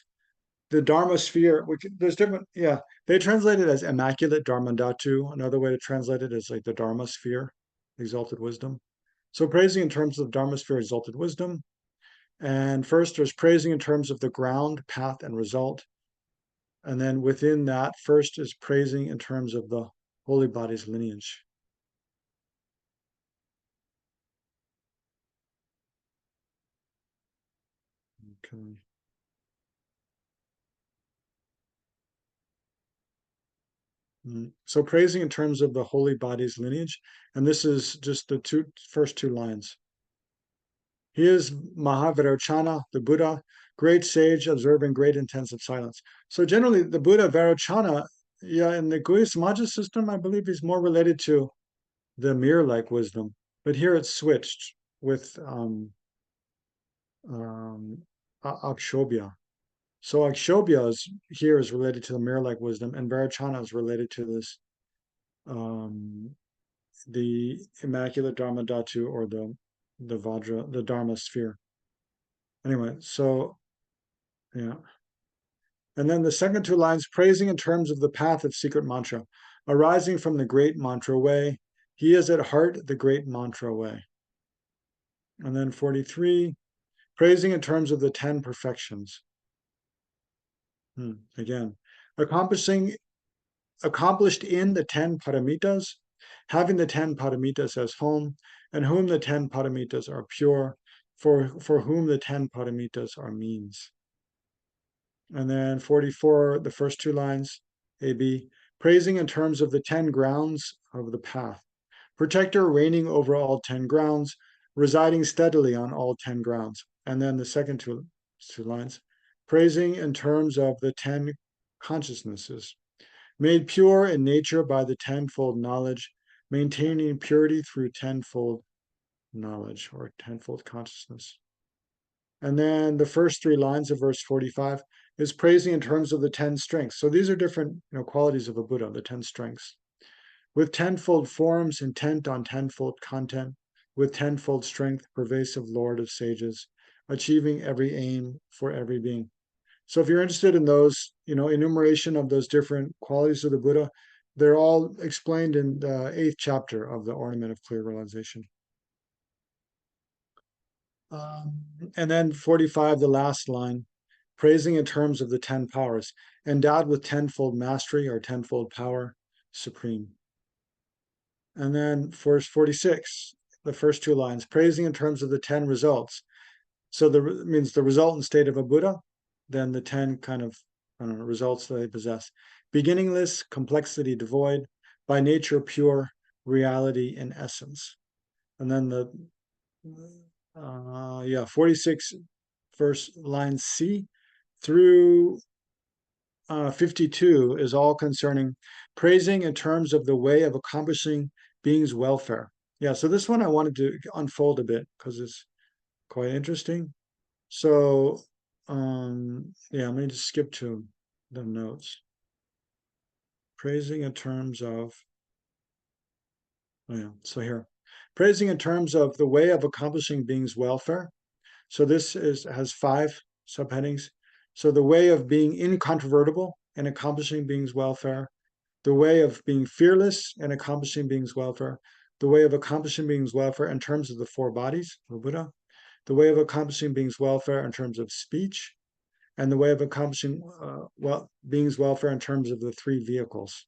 the Dharma sphere, which there's different, yeah, they translate it as immaculate Dharma Dhatu. Another way to translate it is like the Dharma sphere, exalted wisdom. So praising in terms of Dharma sphere, exalted wisdom. And first there's praising in terms of the ground, path, and result. And then within that, first is praising in terms of the holy body's lineage. Okay. So praising in terms of the holy body's lineage, and this is just the first two lines. He is Mahavairochana, the Buddha, great sage, observing great intensive silence. So generally, the Buddha Vairochana, yeah, in the Guhya Samaja system, I believe he's more related to the mirror-like wisdom, but here it's switched with Akshobhya. So Akshobhya here is related to the mirror-like wisdom, and Vairochana is related to this the immaculate Dharma Dhatu, or the Vajra, the Dharma sphere. Anyway, so yeah. And then the second two lines, praising in terms of the path of secret mantra, arising from the great mantra way. He is at heart the great mantra way. And then 43, praising in terms of the 10 perfections. Again, accomplished in the 10 paramitas, having the 10 paramitas as home, and whom the 10 paramitas are pure, for whom the 10 paramitas are means. And then 44, the first two lines, AB, praising in terms of the 10 grounds of the path, protector reigning over all 10 grounds, residing steadily on all 10 grounds. And then the second two lines, praising in terms of the 10 consciousnesses, made pure in nature by the tenfold knowledge, maintaining purity through tenfold knowledge or tenfold consciousness. And then the first 3 lines of verse 45 is praising in terms of the 10 strengths. So these are different qualities of a Buddha, the 10 strengths. With tenfold forms, intent on tenfold content, with tenfold strength, pervasive Lord of sages, achieving every aim for every being. So if you're interested in those, enumeration of those different qualities of the Buddha, they're all explained in the 8th chapter of the Ornament of Clear Realization. And then 45, the last line, praising in terms of the 10 powers, endowed with tenfold mastery or tenfold power, supreme. And then verse 46, the first 2 lines, praising in terms of the 10 results. So means the resultant state of a Buddha, then the 10 kind of results that they possess. Beginningless, complexity devoid, by nature pure, reality in essence. And then 46 verse line C through 52 is all concerning praising in terms of the way of accomplishing being's welfare. Yeah, so this one I wanted to unfold a bit because it's quite interesting. So, let me just skip to the notes. Praising in terms of, so here, praising in terms of the way of accomplishing being's welfare. So this has 5 subheadings. So the way of being incontrovertible and accomplishing being's welfare, the way of being fearless and accomplishing being's welfare, the way of accomplishing being's welfare in terms of the 4 bodies of Buddha, the way of accomplishing being's welfare in terms of speech, and the way of accomplishing being's welfare in terms of the 3 vehicles.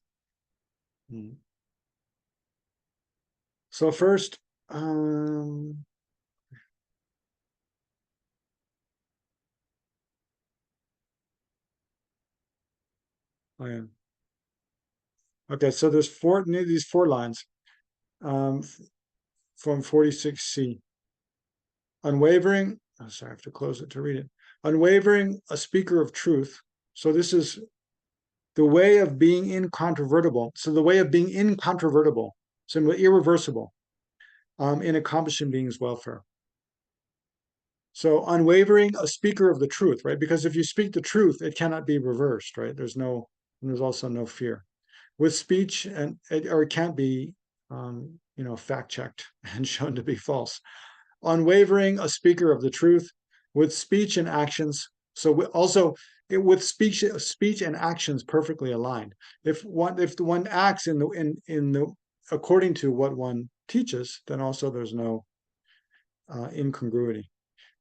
So first, oh yeah. Okay, so there's these 4 lines from 46C. Unwavering, sorry, I have to close it to read it. Unwavering, a speaker of truth. So this is the way of being incontrovertible. So the way of being incontrovertible, so irreversible, in accomplishing being's welfare. So unwavering, a speaker of the truth, right? Because if you speak the truth, it cannot be reversed, right? There's also no fear. With speech, or it can't be, fact checked and shown to be false. Unwavering, a speaker of the truth, with speech and actions. So with speech and actions perfectly aligned. If one acts in the according to what one teaches, then also there's no incongruity.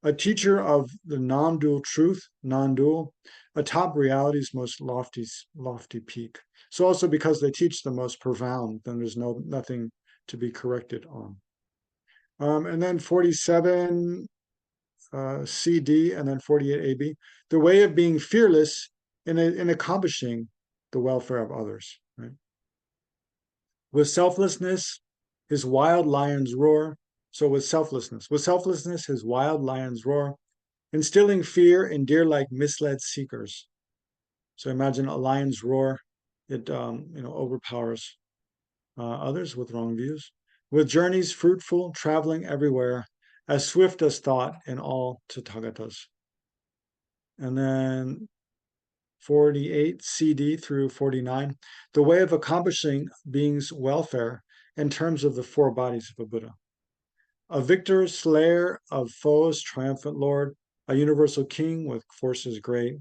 A teacher of the non-dual truth, non-dual, atop reality's most lofty peak. So also because they teach the most profound, then there's nothing to be corrected on. And then 47 CD and then 48 AB, the way of being fearless in accomplishing the welfare of others. Right? With selflessness, his wild lion's roar. So with selflessness, his wild lion's roar, instilling fear in deer-like misled seekers. So imagine a lion's roar; it overpowers others with wrong views. With journeys fruitful, traveling everywhere, as swift as thought in all Tathagatas. And then 48 CD through 49, the way of accomplishing being's welfare in terms of the 4 bodies of a Buddha. A victor, slayer of foes, triumphant lord, a universal king with forces great,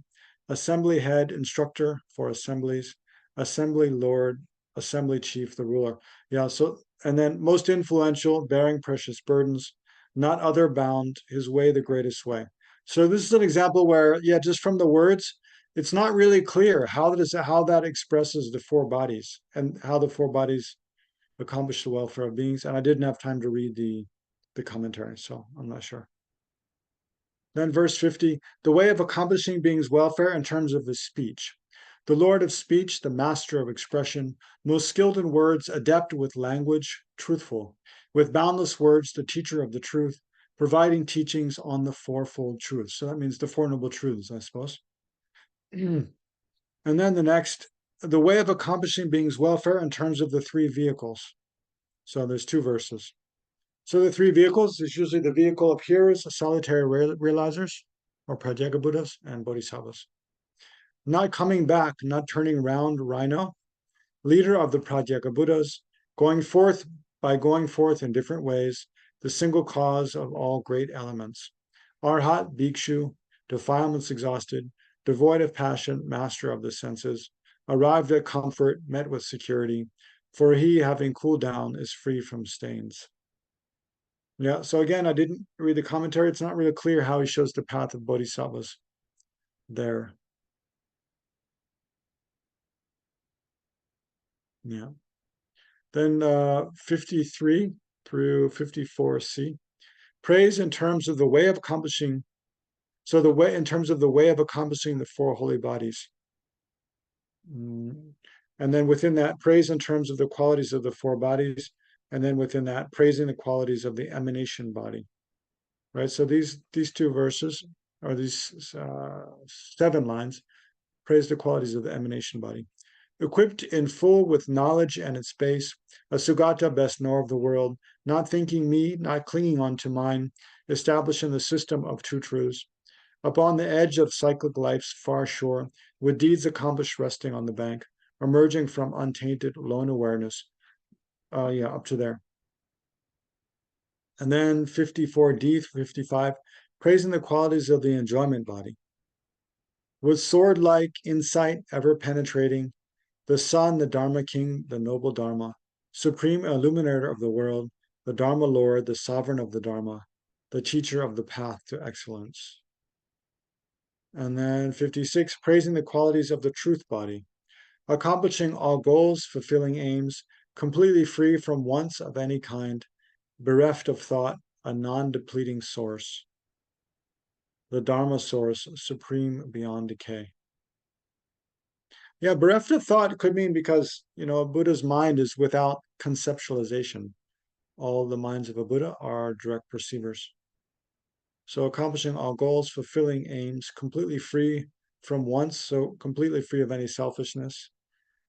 assembly head, instructor for assemblies, assembly lord, assembly chief, the ruler. Yeah, so, and then most influential, bearing precious burdens, not other bound, his way the greatest way. So this is an example where, just from the words, it's not really clear how that expresses the 4 bodies and how the 4 bodies accomplish the welfare of beings. And I didn't have time to read the commentary, so I'm not sure. Then verse 50, the way of accomplishing being's welfare in terms of his speech. The Lord of speech, the master of expression, most skilled in words, adept with language, truthful. With boundless words, the teacher of the truth, providing teachings on the 4-fold truth. So that means the 4 noble truths, I suppose. And And then the next, the way of accomplishing being's welfare in terms of the three vehicles. So there's two verses. So the three vehicles is usually the vehicle of hearers, solitary realizers, or Pratyeka Buddhas, and Bodhisattvas. Not coming back, not turning round, rhino, leader of the Pratyeka Buddhas, going forth in different ways, the single cause of all great elements. Arhat, Bhikshu, defilements exhausted, devoid of passion, master of the senses, arrived at comfort, met with security, for he, having cooled down, is free from stains. Yeah, so again, I didn't read the commentary. It's not really clear how he shows the path of bodhisattvas there. Yeah. Then 53 through 54c. Praise in terms of the way of accomplishing, so the way in terms of the way of accomplishing the four holy bodies. And then within that, praise in terms of the qualities of the four bodies, and then within that, praising the qualities of the emanation body. Right. So these two verses, or these 7 lines, praise the qualities of the emanation body. Equipped in full with knowledge and its base, a Sugata best knower of the world, not thinking me, not clinging on to mine, establishing the system of two truths. Upon the edge of cyclic life's far shore, with deeds accomplished resting on the bank, emerging from untainted lone awareness. Up to there. And then 54d, 55, praising the qualities of the enjoyment body. With sword-like insight ever penetrating, the sun, the Dharma king, the noble Dharma, supreme illuminator of the world, the Dharma Lord, the sovereign of the Dharma, the teacher of the path to excellence. And then 56, praising the qualities of the truth body, accomplishing all goals, fulfilling aims, completely free from wants of any kind, bereft of thought, a non-depleting source, the Dharma source, supreme beyond decay. Yeah, bereft of thought could mean because, Buddha's mind is without conceptualization. All the minds of a Buddha are direct perceivers. So accomplishing all goals, fulfilling aims, completely free from wants, so completely free of any selfishness,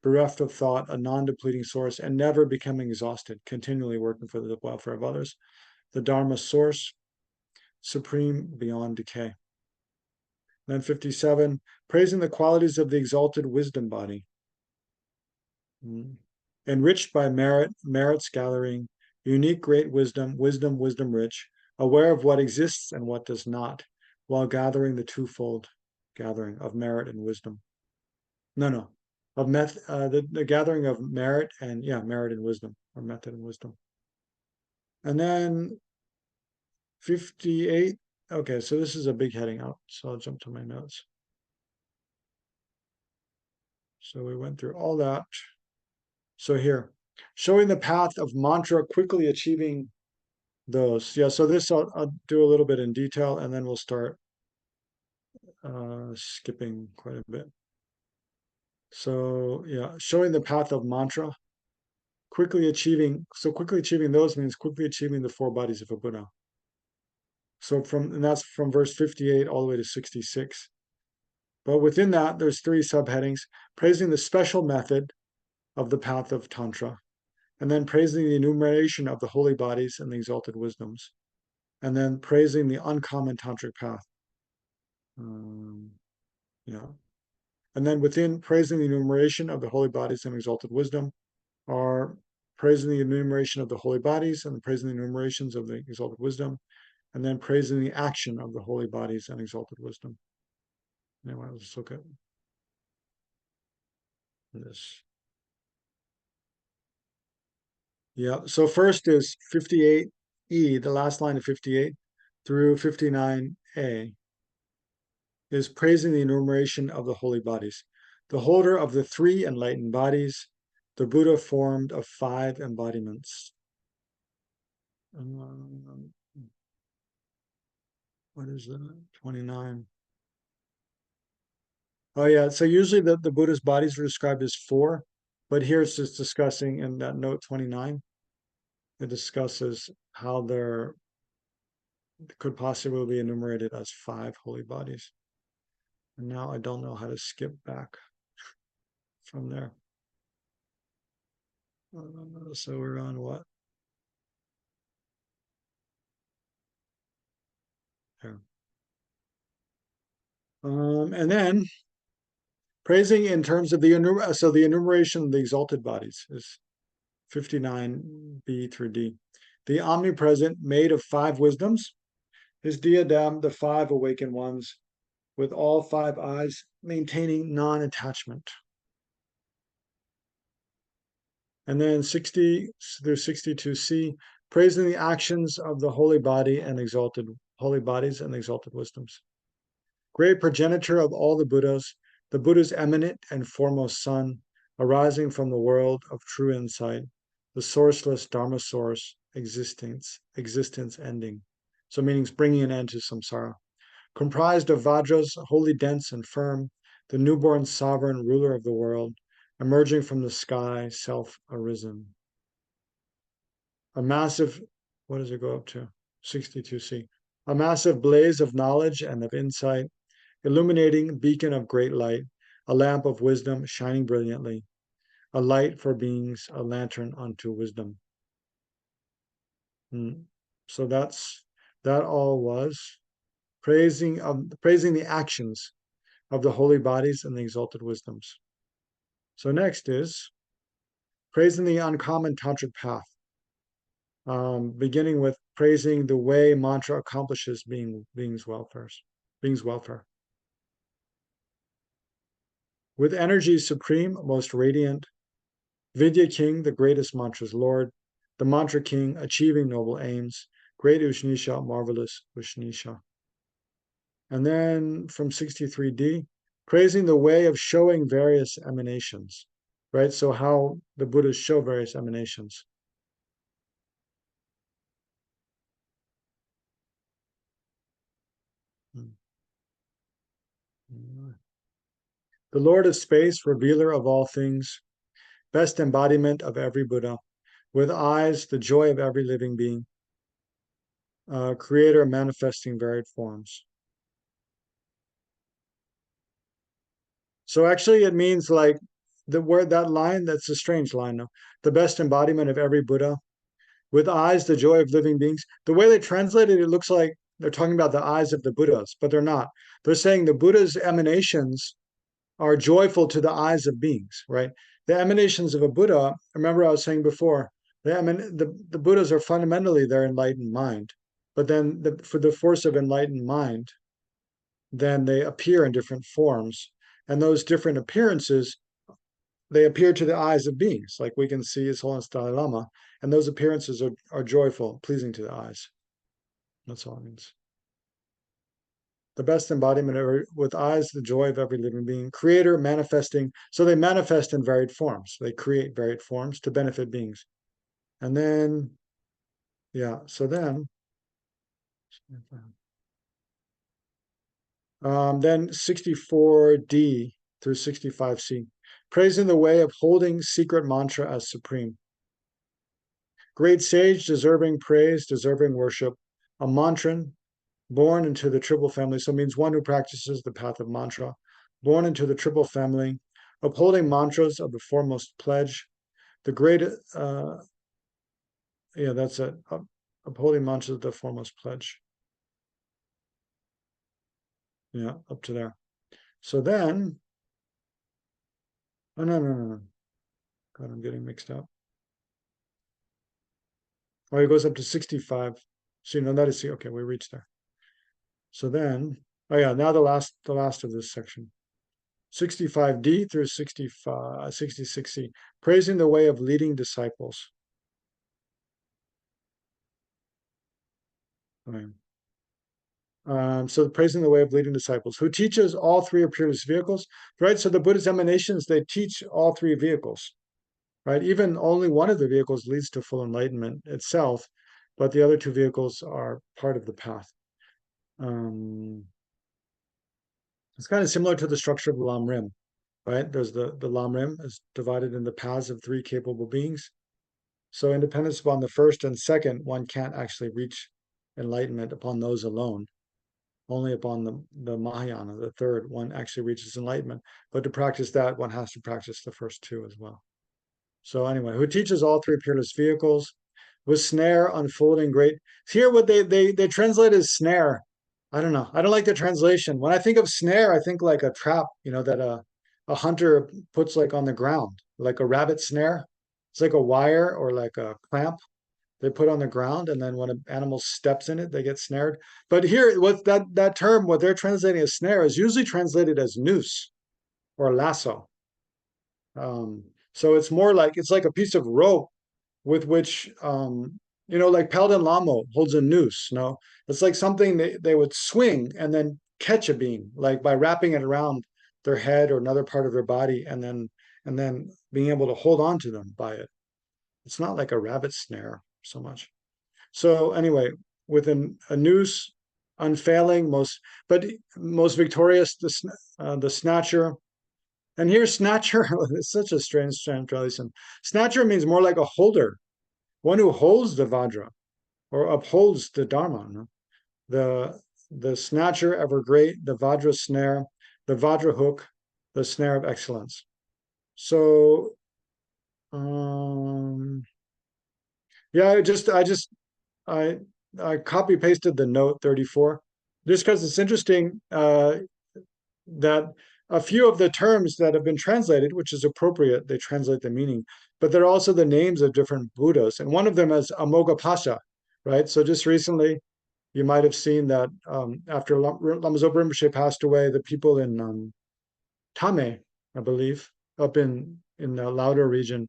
bereft of thought, a non-depleting source, and never becoming exhausted, continually working for the welfare of others. The Dharma source, supreme beyond decay. Then 57, praising the qualities of the exalted wisdom body. Enriched by merit, merits gathering, unique great wisdom, wisdom rich, aware of what exists and what does not, while gathering the twofold gathering of merit and wisdom. No, of the gathering of merit and merit and wisdom, or method and wisdom. And then 58. Okay, so this is a big heading out, so I'll jump to my notes. So we went through all that. So here, showing the path of mantra, quickly achieving those. Yeah, so this I'll do a little bit in detail, and then we'll start skipping quite a bit. So yeah, showing the path of mantra, quickly achieving those means quickly achieving the four bodies of a Buddha. So that's from verse 58 all the way to 66. But within that, there's 3 subheadings: praising the special method of the path of Tantra, and then praising the enumeration of the holy bodies and the exalted wisdoms, and then praising the uncommon tantric path. And then within praising the enumeration of the holy bodies and exalted wisdom are praising the enumeration of the holy bodies and praising the enumerations of the exalted wisdom, and then praising the action of the holy bodies and exalted wisdom. Anyway, let's look at this. Yeah, so first is 58e, the last line of 58 through 59a, is praising the enumeration of the holy bodies. The holder of the 3 enlightened bodies, the Buddha formed of 5 embodiments. What is that? 29. Oh yeah, so usually the Buddha's bodies are described as 4, but here it's just discussing in that note 29, it discusses how there could possibly be enumerated as 5 holy bodies. And now I don't know how to skip back. from there. So we're on what? Here. And then praising in terms of the enumeration of the exalted bodies is 59b through d. The omnipresent, made of five wisdoms, his diadem, the five awakened ones, with all five eyes, maintaining non-attachment. And then 60 through 62c, praising the actions of the holy body and exalted holy bodies and exalted wisdoms. Great progenitor of all the Buddha's eminent and foremost son, arising from the world of true insight, the sourceless Dharma source, existence ending. So meaning bringing an end to samsara. Comprised of Vajras, wholly dense and firm, the newborn sovereign ruler of the world, emerging from the sky, self arisen. A massive, what does it go up to? 62c. A massive blaze of knowledge and of insight, illuminating beacon of great light, a lamp of wisdom shining brilliantly, a light for beings, a lantern unto wisdom. So that all was praising the actions of the holy bodies and the exalted wisdoms. So next is praising the uncommon tantric path, beginning with praising the way mantra accomplishes being's welfare. With energy supreme, most radiant, Vidya King, the greatest mantra's lord, the mantra king, achieving noble aims, great Ushnisha, marvelous Ushnisha. And then from 63d, praising the way of showing various emanations, right? So how the Buddhas show various emanations. The Lord of space, revealer of all things, best embodiment of every Buddha, with eyes, the joy of every living being, creator manifesting varied forms. So actually it means like the word, that line, that's a strange line though. The best embodiment of every Buddha, with eyes, the joy of living beings. The way they translate it, it looks like they're talking about the eyes of the Buddhas, but they're not. They're saying the Buddha's emanations are joyful to the eyes of beings, right? The emanations of a Buddha, remember I was saying before, the Buddhas are fundamentally their enlightened mind. But then for the force of enlightened mind, then they appear in different forms. And those different appearances, they appear to the eyes of beings, like we can see His Holiness Dalai Lama, and those appearances are joyful, pleasing to the eyes. That's all it means. The best embodiment with eyes, the joy of every living being, creator manifesting. So they manifest in varied forms. They create varied forms to benefit beings. And then, yeah, so then 64d through 65c, praising the way of holding secret mantra as supreme. Great sage, deserving praise, deserving worship, a mantran, born into the triple family. So it means one who practices the path of mantra, born into the triple family, upholding mantras of the foremost pledge, the great, that's it, upholding mantras of the foremost pledge. Yeah, up to there. So then, oh, no. God, I'm getting mixed up. Oh, it goes up to 65. So you know that is, okay, we reached there. So then, oh yeah, now the last of this section. 65d through 66c, praising the way of leading disciples. So praising the way of leading disciples, who teaches all three of peerless vehicles, right? So the Buddha's emanations, they teach all three vehicles, right? Even only one of the vehicles leads to full enlightenment itself, but the other two vehicles are part of the path. It's kind of similar to the structure of the Lam Rim, right? There's the Lam Rim is divided into paths of three capable beings. So independence upon the first and second, one can't actually reach enlightenment upon those alone. only upon the Mahayana, the third, one actually reaches enlightenment. But to practice that, one has to practice the first two as well. So anyway, who teaches all three peerless vehicles, with snare unfolding great. Here, what they translate as snare. I don't know. I don't like the translation. When I think of snare, I think like a trap, that a hunter puts like on the ground, like a rabbit snare. It's like a wire or like a clamp they put on the ground, and then when an animal steps in it, they get snared. But here, what that term, what they're translating as snare, is usually translated as noose or lasso. So it's like a piece of rope with which like Paladin Lamo holds a noose. No, it's like something they would swing and then catch a beam, like by wrapping it around their head or another part of their body, and then being able to hold on to them by it. It's not like a rabbit snare so much. So anyway, with a noose, unfailing, most victorious, the snatcher. And here, snatcher is such a strange translation. Snatcher means more like a holder, one who holds the Vajra or upholds the Dharma. No? The snatcher, ever great, the Vajra snare, the Vajra hook, the snare of excellence. So, yeah, I copy pasted the note 34 just because it's interesting that a few of the terms that have been translated, which is appropriate, they translate the meaning, but they're also the names of different Buddhas. And one of them is Amoghapasha, right? So just recently, you might have seen that after Lama Zopa Rinpoche passed away, the people in Tame, I believe, up in the Lauder region,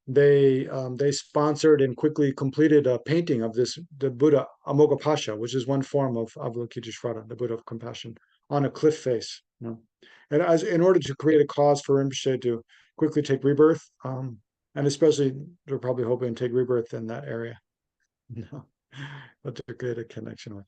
they sponsored and quickly completed a painting of the Buddha Amoghapasha, which is one form of Avalokiteshvara, the Buddha of compassion, on a cliff face. And in order to create a cause for Rinpoche to quickly take rebirth, and especially they're probably hoping to take rebirth in that area, but to create a connection with.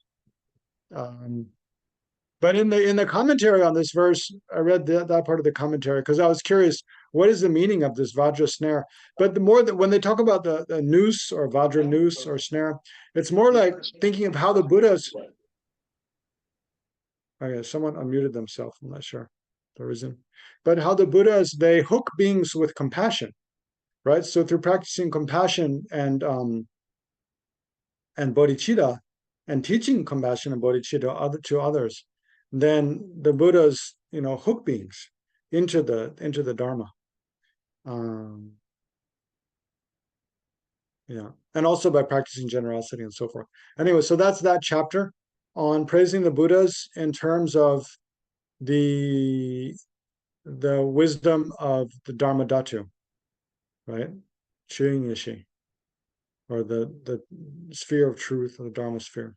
But in the commentary on this verse, I read that part of the commentary because I was curious, what is the meaning of this Vajra snare? But the more that when they talk about the noose or Vajra noose or snare, it's more like thinking of how the Buddhas. Okay, someone unmuted themselves. I'm not sure the reason, but how the Buddhas they hook beings with compassion, right? So through practicing compassion and bodhicitta and teaching compassion and bodhicitta to others, then the Buddhas, hook beings into the Dharma. Yeah, and also by practicing generosity and so forth. Anyway, so that's that chapter on praising the Buddhas in terms of the wisdom of the Dharma Dhatu, right? Chewing Yishi, or the sphere of truth, or the Dharma sphere.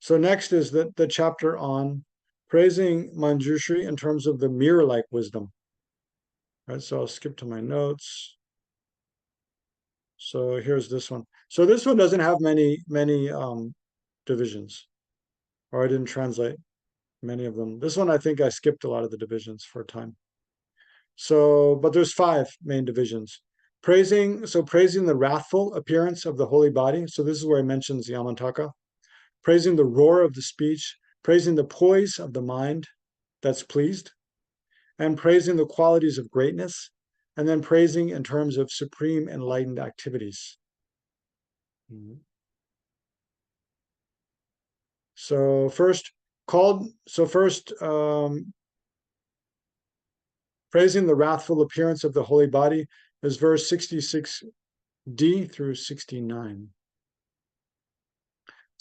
So next is the chapter on praising Manjushri in terms of the mirror-like wisdom. Right, so I'll skip to my notes. So here's this one. So this one doesn't have many divisions, or I didn't translate many of them. This one, I think I skipped a lot of the divisions for a time. So, but there's 5 main divisions. Praising the wrathful appearance of the holy body. So this is where he mentions Yamantaka. Praising the roar of the speech, praising the poise of the mind that's pleased, and praising the qualities of greatness, and then praising in terms of supreme enlightened activities. So first, praising the wrathful appearance of the holy body is verse 66d through 69.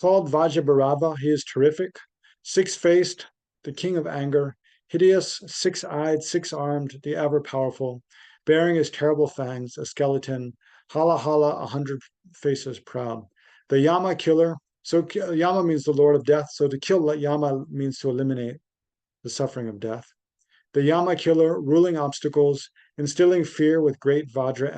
Called Vajabharava, he is terrific, 6-faced, the king of anger, hideous, 6-eyed, 6-armed, the ever-powerful, bearing his terrible fangs, a skeleton, hala hala, 100 faces proud. The Yama killer, so Yama means the Lord of Death, so to kill Yama means to eliminate the suffering of death. The Yama killer, ruling obstacles, instilling fear with Vajra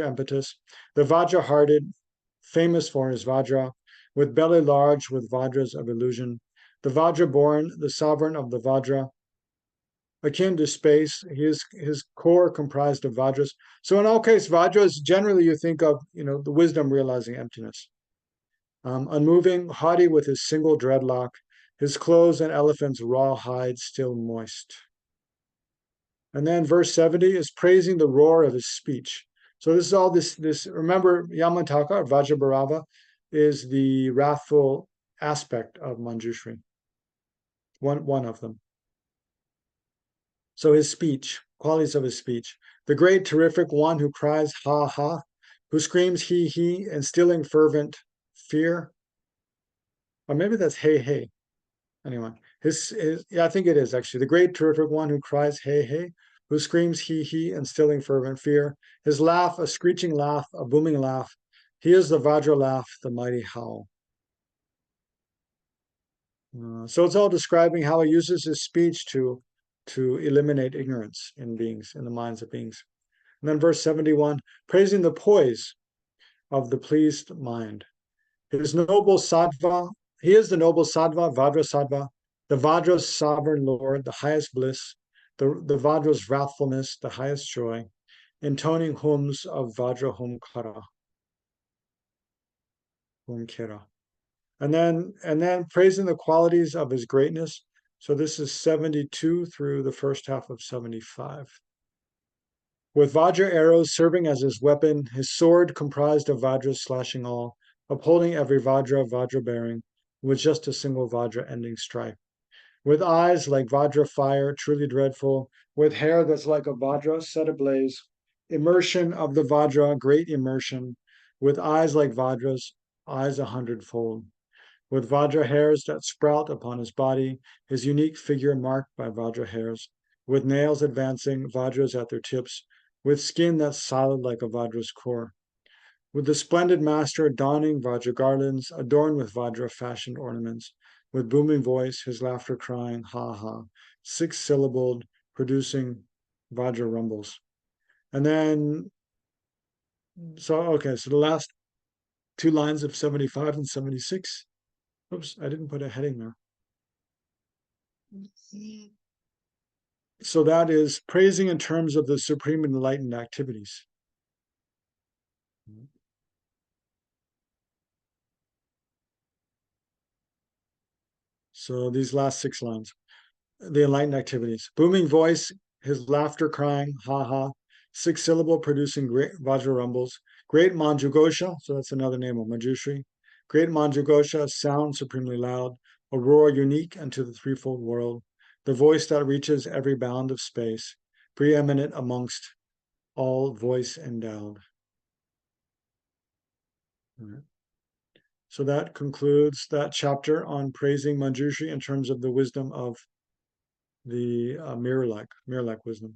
impetus, the Vajra-hearted, famous for his Vajra, with belly large with Vajras of illusion, the Vajra-born, the sovereign of the Vajra, akin to space, his core comprised of Vajras. So in all cases, Vajras, generally you think of, the wisdom realizing emptiness. Unmoving, haughty with his single dreadlock, His clothes an elephant's raw hide still moist. And then verse 70 is praising the roar of his speech. So this is all this remember Yamantaka or Vajrabharava is the wrathful aspect of Manjushri, one of them. So his speech, qualities of his speech. The great terrific one who cries ha ha, who screams he, instilling fervent fear. Or maybe that's hey hey. Anyway, yeah, I think it is actually the great terrific one who cries hey hey, who screams he, instilling fervent fear. His laugh, a screeching laugh, a booming laugh. He is the Vajra laugh, the mighty howl. So it's all describing how he uses his speech to eliminate ignorance in beings, in the minds of beings. And then verse 71, praising the poise of the pleased mind. His noble sattva, he is the noble sattva, Vajra sattva, the Vajra's sovereign lord, the highest bliss, the Vajra's wrathfulness, the highest joy, intoning hums of Vajra Homkara. Homkara. And then praising the qualities of his greatness. So this is 72 through the first half of 75. With Vajra arrows serving as his weapon, his sword comprised of Vajras slashing all, upholding every Vajra bearing, with just a single Vajra ending strife. With eyes like Vajra fire, truly dreadful, with hair that's like a Vajra set ablaze, immersion of the Vajra, great immersion, with eyes like Vajras, eyes 100-fold. With Vajra hairs that sprout upon his body, his unique figure marked by Vajra hairs, with nails advancing, Vajras at their tips, with skin that's solid like a Vajra's core. With the splendid master donning Vajra garlands, adorned with Vajra fashioned ornaments, with booming voice, his laughter crying, ha ha, 6-syllabled, producing Vajra rumbles. And then, so the last two lines of 75 and 76. Oops, I didn't put a heading there. So that is praising in terms of the supreme enlightened activities. So these last 6 lines, the enlightened activities. Booming voice, his laughter crying, ha ha, 6-syllable producing great Vajra rumbles. Great Manjughosha, so that's another name of Manjushri. Great Manjughosha, sound supremely loud, a roar unique unto the threefold world, the voice that reaches every bound of space, preeminent amongst all voice endowed. All right. So that concludes that chapter on praising Manjushri in terms of the wisdom of the mirror-like wisdom.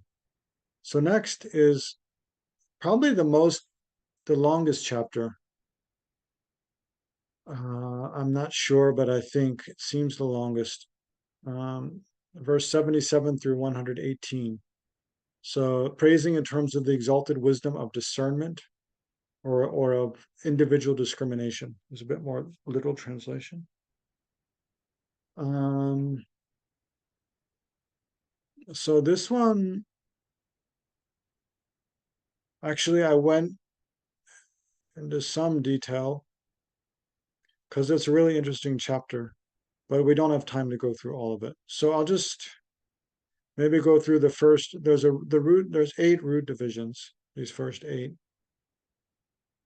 So next is probably the longest chapter. I'm not sure, but I think it seems the longest. Verse 77 through 118. So praising in terms of the exalted wisdom of discernment or of individual discrimination. There's a bit more literal translation. So this one, actually, I went into some detail because it's a really interesting chapter, but we don't have time to go through all of it. So I'll just maybe go through the first. There's 8 root divisions, these first 8.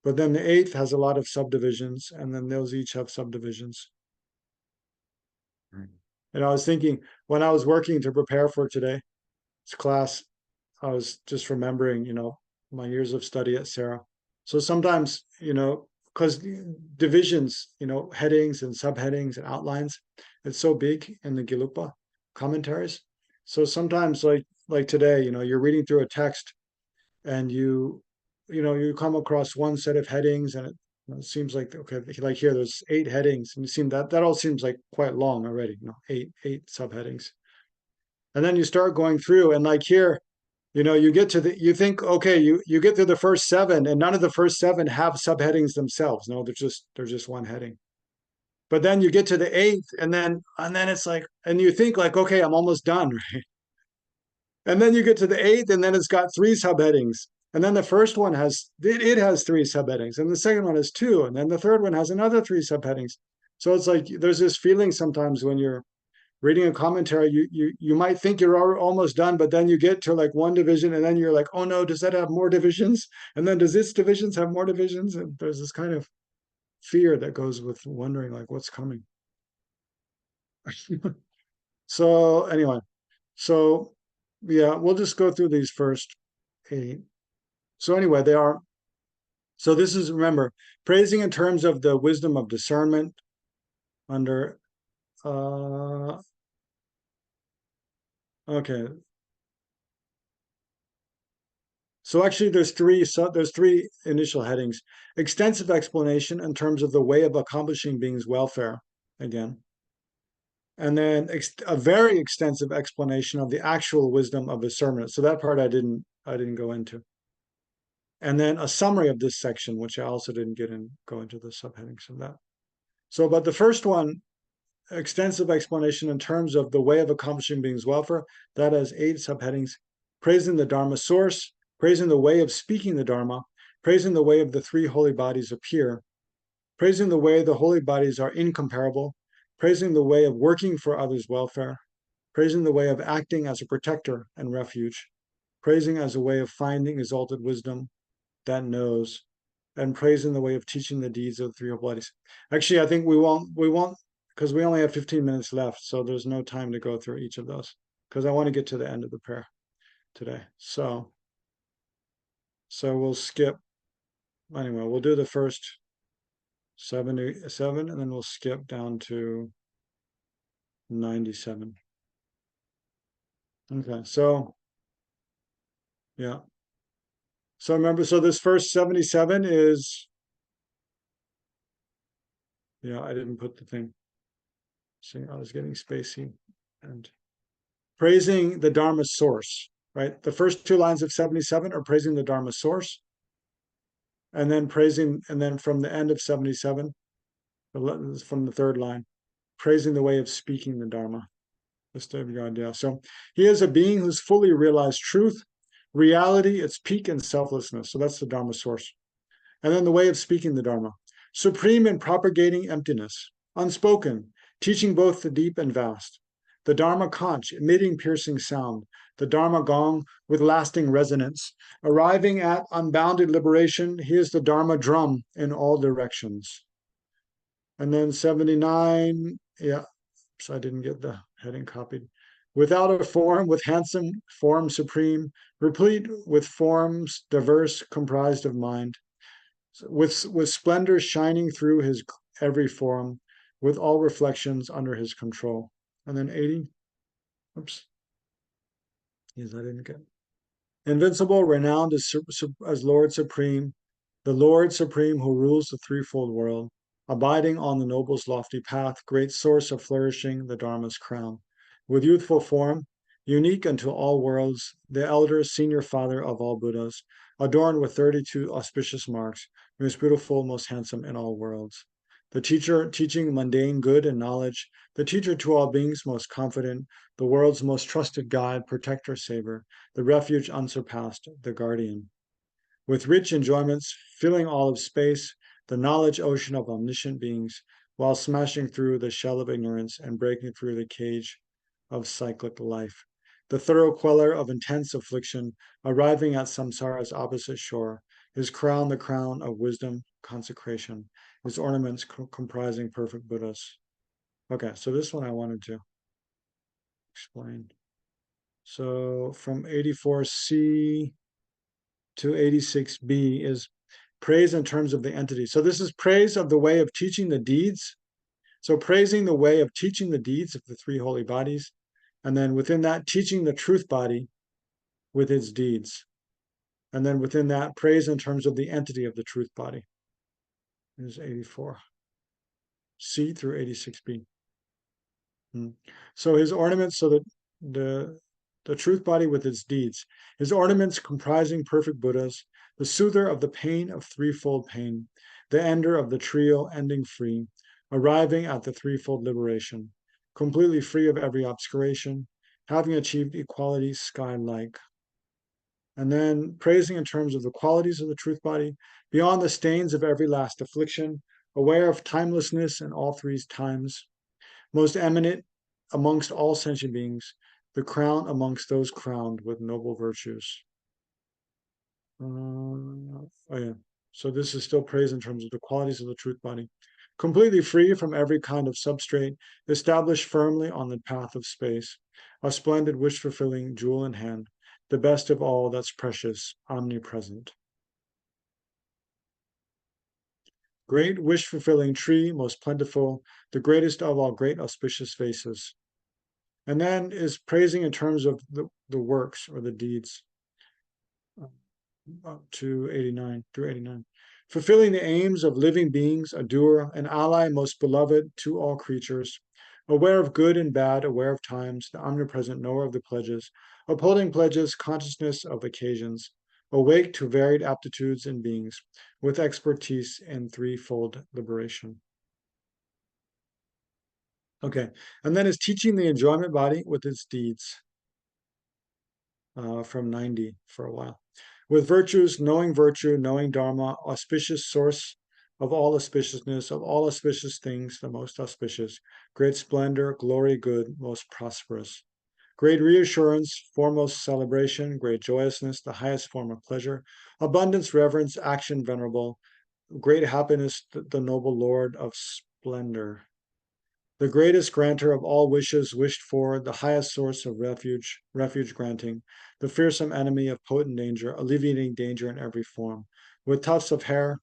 But then the 8th has a lot of subdivisions, and then those each have subdivisions. And I was thinking, when I was working to prepare for today's class, I was just remembering, my years of study at Sarah. So sometimes, because divisions, headings and subheadings and outlines, it's so big in the Gelugpa commentaries. So sometimes, like today, you're reading through a text, and you come across one set of headings, and it seems like, okay, like here there's 8 headings, and it seems that all seems like quite long already, 8 subheadings. And then you start going through, and like here, you get to you think, okay, you get through the first 7, and none of the first 7 have subheadings themselves. No, they're just one heading. But then you get to the 8th, and then it's like, and you think like, okay, I'm almost done, right? And then you get to the 8th, and then it's got 3 subheadings. And then the first one has 3 subheadings, and the second one has 2, and then the third one has another 3 subheadings. So it's like there's this feeling sometimes when you're reading a commentary, you might think you're almost done, but then you get to like one division, and then you're like, oh no, does that have more divisions? And then does its divisions have more divisions? And there's this kind of fear that goes with wondering like what's coming. So anyway, so yeah, we'll just go through these first eight. So anyway, they are. So this is, remember, praising in terms of the wisdom of discernment under. Okay, so actually there's three initial headings. Extensive explanation in terms of the way of accomplishing being's welfare, again. And then a very extensive explanation of the actual wisdom of discernment. So that part I didn't go into. And then a summary of this section, which I also didn't go into the subheadings of that. So, but the first one, extensive explanation in terms of the way of accomplishing being's welfare, that has 8 subheadings: praising the Dharma source, praising the way of speaking the Dharma, praising the way of the 3 holy bodies appear, praising the way the holy bodies are incomparable, praising the way of working for others' welfare, praising the way of acting as a protector and refuge, praising as a way of finding exalted wisdom that knows, and praising the way of teaching the deeds of the 3 holy bodies. Actually, I think we won't, because we only have 15 minutes left, so there's no time to go through each of those, because I want to get to the end of the prayer today. So we'll skip, anyway, we'll do the first 77, and then we'll skip down to 97. Okay, so yeah. So remember, so this first 77 is, yeah, I didn't put the thing. See, I was getting spacey. And praising the Dharma source, right? The first 2 lines of 77 are praising the Dharma source, and then from the end of 77, from the 3rd line, praising the way of speaking the Dharma. So he is a being who's fully realized truth, reality, its peak, and selflessness. So that's the Dharma source. And then the way of speaking the Dharma: supreme in propagating emptiness, unspoken, teaching both the deep and vast. The Dharma conch, emitting piercing sound. The Dharma gong, with lasting resonance. Arriving at unbounded liberation, he is the Dharma drum in all directions. And then 79, yeah, so I didn't get the heading copied. Without a form, with handsome form supreme, replete with forms diverse, comprised of mind, with splendor shining through his every form, with all reflections under his control. And then 80, oops, yes, I didn't get. Invincible, renowned as Lord Supreme, the Lord Supreme who rules the threefold world, abiding on the noble's lofty path, great source of flourishing, the Dharma's crown. With youthful form, unique unto all worlds, the elder senior father of all Buddhas, adorned with 32 auspicious marks, most beautiful, most handsome in all worlds. The teacher teaching mundane good and knowledge, the teacher to all beings most confident, the world's most trusted guide, protector, saver, the refuge unsurpassed, the guardian. With rich enjoyments filling all of space, the knowledge ocean of omniscient beings, while smashing through the shell of ignorance and breaking through the cage of cyclic life. The thorough queller of intense affliction, arriving at samsara's opposite shore, his crown the crown of wisdom, consecration, his ornaments comprising perfect Buddhas. Okay, so this one I wanted to explain. So from 84C to 86B is praise in terms of the entity. So this is praise of the way of teaching the deeds. So praising the way of teaching the deeds of the 3 holy bodies. And then within that, teaching the truth body with its deeds. And then within that, praise in terms of the entity of the truth body. Is 84. C through 86B. So his ornaments, so that the truth body with its deeds, his ornaments comprising perfect Buddhas, the soother of the pain of threefold pain, the ender of the trio ending free, arriving at the threefold liberation, completely free of every obscuration, having achieved equality sky-like. And then praising in terms of the qualities of the truth body, beyond the stains of every last affliction, aware of timelessness in all three times, most eminent amongst all sentient beings, the crown amongst those crowned with noble virtues. Oh yeah. So this is still praise in terms of the qualities of the truth body. Completely free from every kind of substrate, established firmly on the path of space, a splendid wish-fulfilling jewel in hand, the best of all that's precious, omnipresent. Great wish-fulfilling tree, most plentiful, the greatest of all great auspicious vases. And then is praising in terms of the works or the deeds. Up to 89 through 89. Fulfilling the aims of living beings, a doer, an ally most beloved to all creatures, aware of good and bad, aware of times, the omnipresent knower of the pledges, upholding pledges, consciousness of occasions, awake to varied aptitudes in beings, with expertise in threefold liberation. Okay, and then is teaching the enjoyment body with its deeds from 90 for a while. With virtues, knowing virtue, knowing Dharma, auspicious source of all auspiciousness, of all auspicious things, the most auspicious, great splendor, glory, good, most prosperous. Great reassurance, foremost celebration, great joyousness, the highest form of pleasure, abundance, reverence, action, venerable, great happiness, the noble Lord of splendor. The greatest granter of all wishes wished for, the highest source of refuge, refuge granting, the fearsome enemy of potent danger, alleviating danger in every form. With tufts of hair.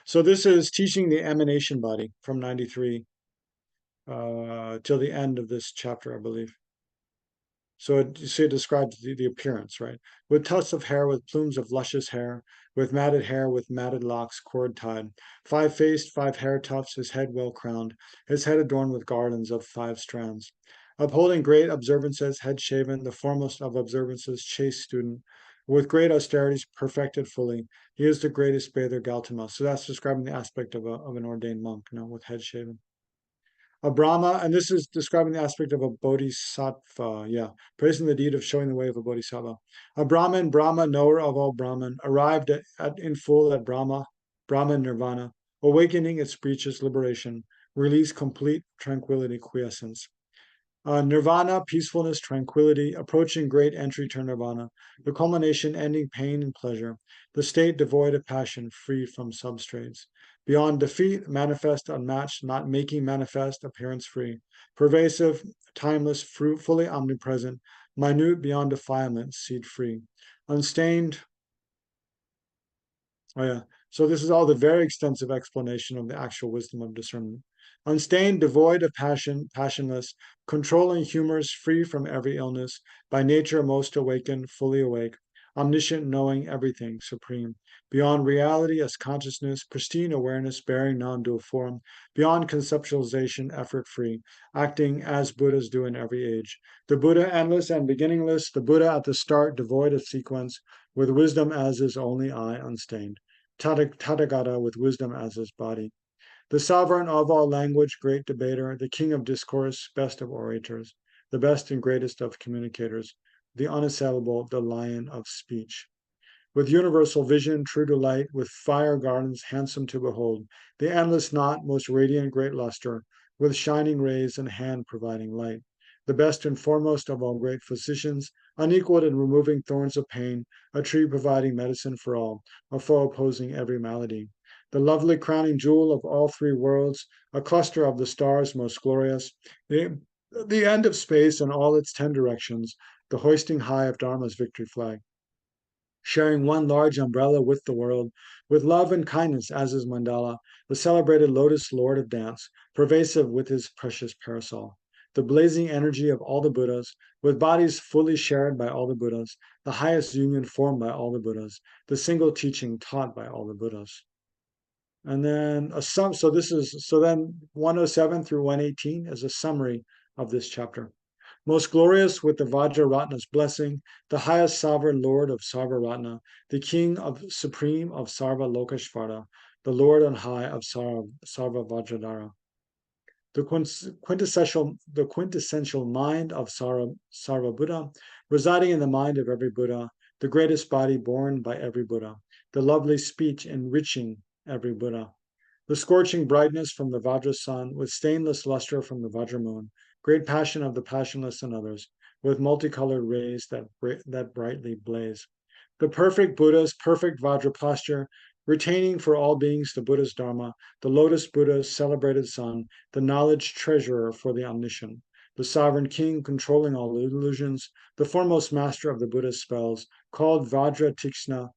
So this is teaching the emanation body from 93 till the end of this chapter, I believe. So you see, it describes the appearance, right? With tufts of hair, with plumes of luscious hair, with matted locks, cord tied, 5-faced, 5 hair tufts, his head well crowned, his head adorned with garlands of 5 strands. Upholding great observances, head shaven, the foremost of observances, chaste student, with great austerities perfected fully. He is the greatest bather Gautama. So that's describing the aspect of an ordained monk, with head shaven. A Brahma, and this is describing the aspect of a bodhisattva, praising the deed of showing the way of a bodhisattva. A Brahman, Brahma, knower of all Brahman, arrived in full at Brahman nirvana, awakening its breaches, liberation, release, complete tranquility, quiescence. Nirvana, peacefulness, tranquility, approaching great entry to nirvana, the culmination ending pain and pleasure, the state devoid of passion, free from substrates. Beyond defeat, manifest, unmatched, not making manifest, appearance free, pervasive, timeless, fruit, fully omnipresent, minute beyond defilement, seed free, unstained. Oh, yeah. So this is all the very extensive explanation of the actual wisdom of discernment. Unstained, devoid of passion, passionless, controlling humors, free from every illness, by nature most awakened, fully awake, omniscient, knowing everything, supreme, beyond reality as consciousness, pristine awareness, bearing non-dual form, beyond conceptualization, effort-free, acting as Buddhas do in every age. The Buddha endless and beginningless, the Buddha at the start, devoid of sequence, with wisdom as his only eye, unstained. Tathagata with wisdom as his body. The sovereign of all language, great debater, the king of discourse, best of orators, the best and greatest of communicators, the unassailable, the lion of speech. With universal vision, true to light, with fire gardens handsome to behold, the endless knot, most radiant, great luster, with shining rays and hand providing light. The best and foremost of all great physicians, unequaled in removing thorns of pain, a tree providing medicine for all, a foe opposing every malady. The lovely crowning jewel of all three worlds, a cluster of the stars most glorious, the end of space in all its 10 directions, the hoisting high of Dharma's victory flag, sharing one large umbrella with the world, with love and kindness as his mandala, the celebrated lotus lord of dance, pervasive with his precious parasol. The blazing energy of all the Buddhas, with bodies fully shared by all the Buddhas, the highest union formed by all the Buddhas, the single teaching taught by all the Buddhas. And then so then 107 through 118 is a summary of this chapter. Most glorious with the Vajraratna's blessing, the highest sovereign lord of Sarvaratna, the king of supreme of Sarva Lokashvara, the lord on high of Sarva Vajradhara. The quintessential mind of Sarva Buddha, residing in the mind of every Buddha, the greatest body born by every Buddha, the lovely speech enriching every Buddha. The scorching brightness from the Vajra sun, with stainless luster from the Vajra moon, great passion of the passionless and others, with multicolored rays that brightly blaze. The perfect Buddha's perfect Vajra posture, retaining for all beings the Buddha's Dharma, the lotus Buddha's celebrated son, the knowledge treasurer for the omniscient, the sovereign king controlling all illusions, the foremost master of the Buddha's spells, called Vajra Tikshna,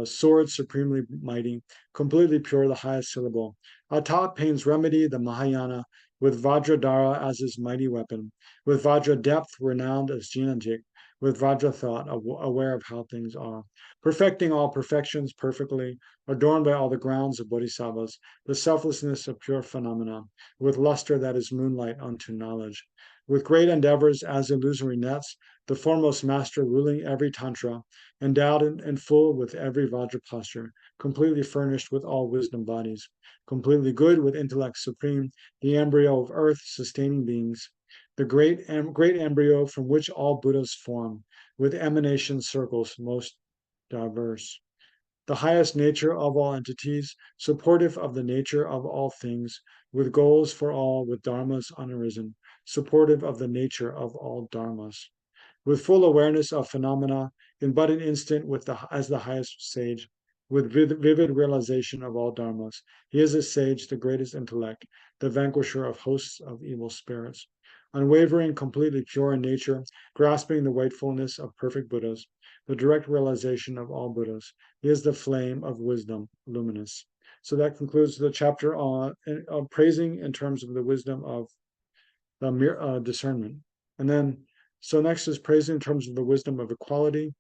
sword supremely mighty, completely pure, the highest syllable. Atop pain's remedy, the Mahayana, with Vajradhara as his mighty weapon, with Vajra depth renowned as Jinajik, with Vajra thought aware of how things are, perfecting all perfections perfectly, adorned by all the grounds of bodhisattvas, the selflessness of pure phenomena, with luster that is moonlight unto knowledge. With great endeavors as illusory nets, the foremost master ruling every tantra, endowed and full with every Vajra posture, completely furnished with all wisdom bodies, completely good with intellect supreme, the embryo of earth sustaining beings, the great embryo from which all Buddhas form, with emanation circles most diverse. The highest nature of all entities, supportive of the nature of all things, with goals for all, with dharmas unarisen, supportive of the nature of all dharmas with full awareness of phenomena in but an instant as the highest sage, with vivid realization of all dharmas. He is a sage, the greatest intellect, the vanquisher of hosts of evil spirits. Unwavering, completely pure in nature, grasping the wakefulness of perfect Buddhas, the direct realization of all Buddhas. He is the flame of wisdom, luminous. So that concludes the chapter on praising in terms of the wisdom of discernment. And then so next is praising in terms of the wisdom of equality.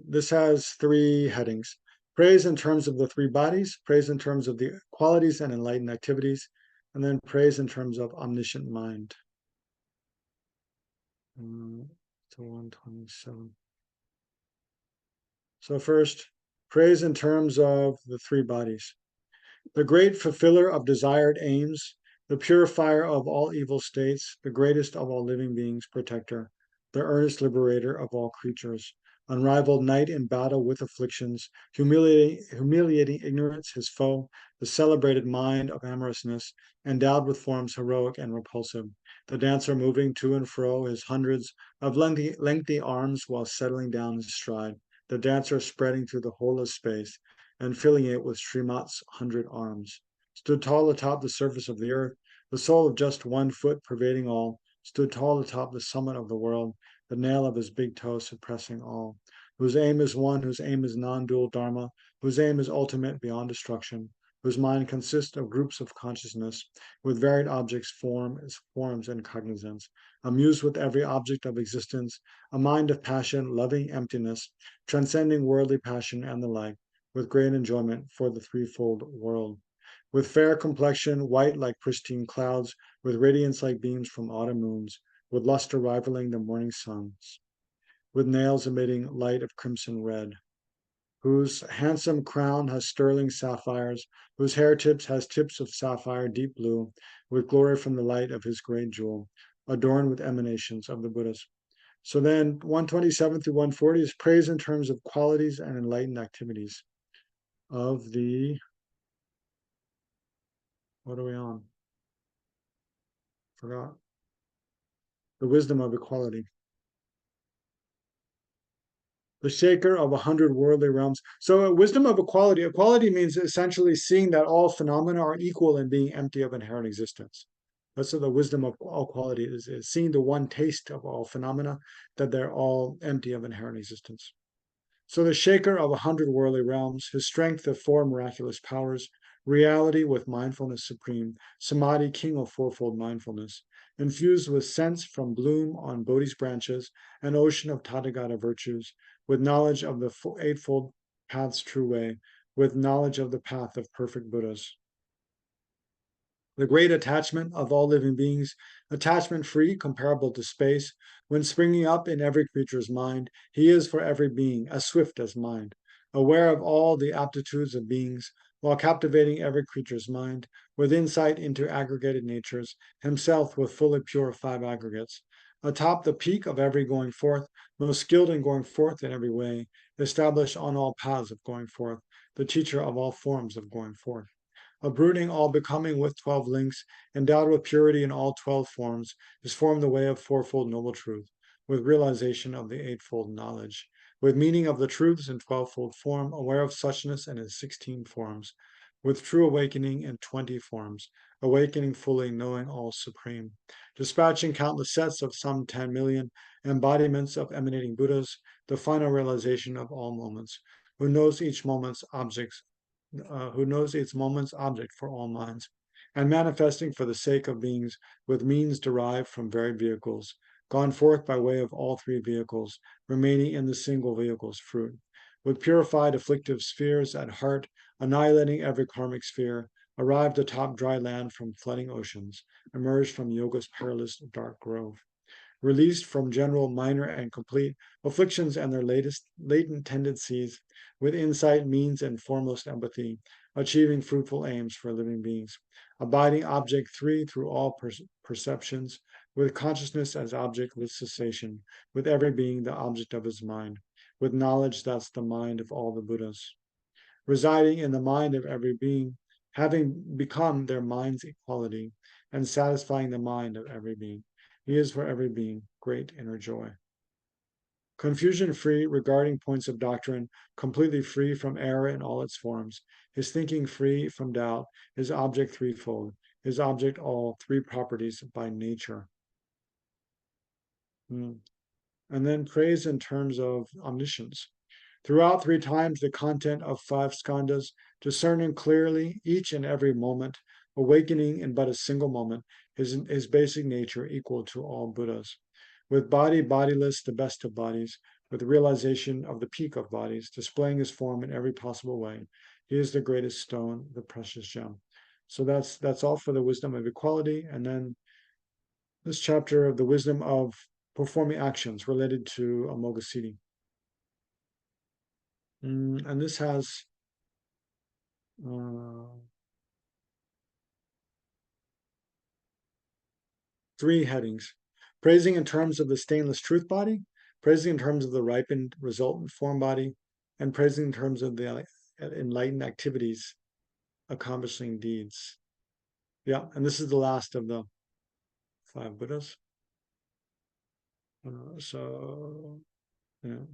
This has three headings. Praise in terms of the three bodies, praise in terms of the qualities and enlightened activities, and then praise in terms of omniscient mind. To 127. So first, praise in terms of the three bodies. The great fulfiller of desired aims, the purifier of all evil states, the greatest of all living beings, protector, the earnest liberator of all creatures, unrivaled knight in battle with afflictions, humiliating ignorance, his foe, the celebrated mind of amorousness, endowed with forms heroic and repulsive, the dancer moving to and fro his hundreds of lengthy arms while settling down his stride, the dancer spreading through the whole of space, and filling it with Srimat's 100 arms. Stood tall atop the surface of the earth, the sole of just 1 foot pervading all, stood tall atop the summit of the world, the nail of his big toe suppressing all, whose aim is one, whose aim is non-dual dharma, whose aim is ultimate beyond destruction, whose mind consists of groups of consciousness, with varied objects, forms, and cognizance, amused with every object of existence, a mind of passion, loving emptiness, transcending worldly passion and the like, with great enjoyment for the threefold world. With fair complexion, white like pristine clouds, with radiance like beams from autumn moons, with luster rivaling the morning suns, with nails emitting light of crimson red, whose handsome crown has sterling sapphires, whose hair tips has tips of sapphire deep blue, with glory from the light of his great jewel, adorned with emanations of the Buddhas. So then 127 through 140 is praise in terms of qualities and enlightened activities of the, what are we on? Forgot. The wisdom of equality. The shaker of 100 worldly realms. So wisdom of equality. Equality means essentially seeing that all phenomena are equal and being empty of inherent existence. That's what the wisdom of all quality is seeing the one taste of all phenomena, that they're all empty of inherent existence. So the shaker of 100 worldly realms, his strength of 4 miraculous powers, reality with mindfulness supreme, samadhi, king of fourfold mindfulness, infused with sense from bloom on Bodhi's branches, an ocean of Tathagata virtues, with knowledge of the eightfold path's true way, with knowledge of the path of perfect Buddhas. The great attachment of all living beings, attachment free, comparable to space, when springing up in every creature's mind, he is for every being as swift as mind, aware of all the aptitudes of beings, while captivating every creature's mind, with insight into aggregated natures, himself with fully pure 5 aggregates. Atop the peak of every going forth, most skilled in going forth in every way, established on all paths of going forth, the teacher of all forms of going forth. A brooding all becoming with 12 links, endowed with purity in all 12 forms, is formed the way of fourfold noble truth, with realization of the eightfold knowledge, with meaning of the truths in 12-fold form, aware of suchness in its 16 forms, with true awakening in 20 forms, awakening fully, knowing all supreme, dispatching countless sets of some 10 million embodiments of emanating Buddhas, the final realization of all moments, who knows each moment's objects, who knows its moment's object for all minds, and manifesting for the sake of beings with means derived from varied vehicles, gone forth by way of all three vehicles, remaining in the single vehicle's fruit, with purified afflictive spheres at heart, annihilating every karmic sphere, arrived atop dry land from flooding oceans, emerged from yoga's perilous dark grove, released from general, minor, and complete afflictions and their latent tendencies, with insight, means, and foremost empathy, achieving fruitful aims for living beings, abiding object three through all perceptions, with consciousness as object with cessation, with every being the object of his mind, with knowledge that's the mind of all the Buddhas, residing in the mind of every being, having become their mind's equality, and satisfying the mind of every being. He is for every being great inner joy. Confusion free regarding points of doctrine, completely free from error in all its forms, his thinking free from doubt, his object threefold, his object all three properties by nature. And then praise in terms of omniscience. Throughout three times the content of five skandhas, discerning clearly each and every moment, awakening in but a single moment, his basic nature equal to all Buddhas. With body bodiless, the best of bodies, with realization of the peak of bodies, displaying his form in every possible way. He is the greatest stone, the precious gem. So that's all for the wisdom of equality. And then this chapter of the wisdom of performing actions related to Amoghasiddhi. And this has uh, three headings: praising in terms of the stainless truth body, praising in terms of the ripened resultant form body, and praising in terms of the enlightened activities accomplishing deeds. Yeah, and this is the last of the five Buddhas. So, yeah.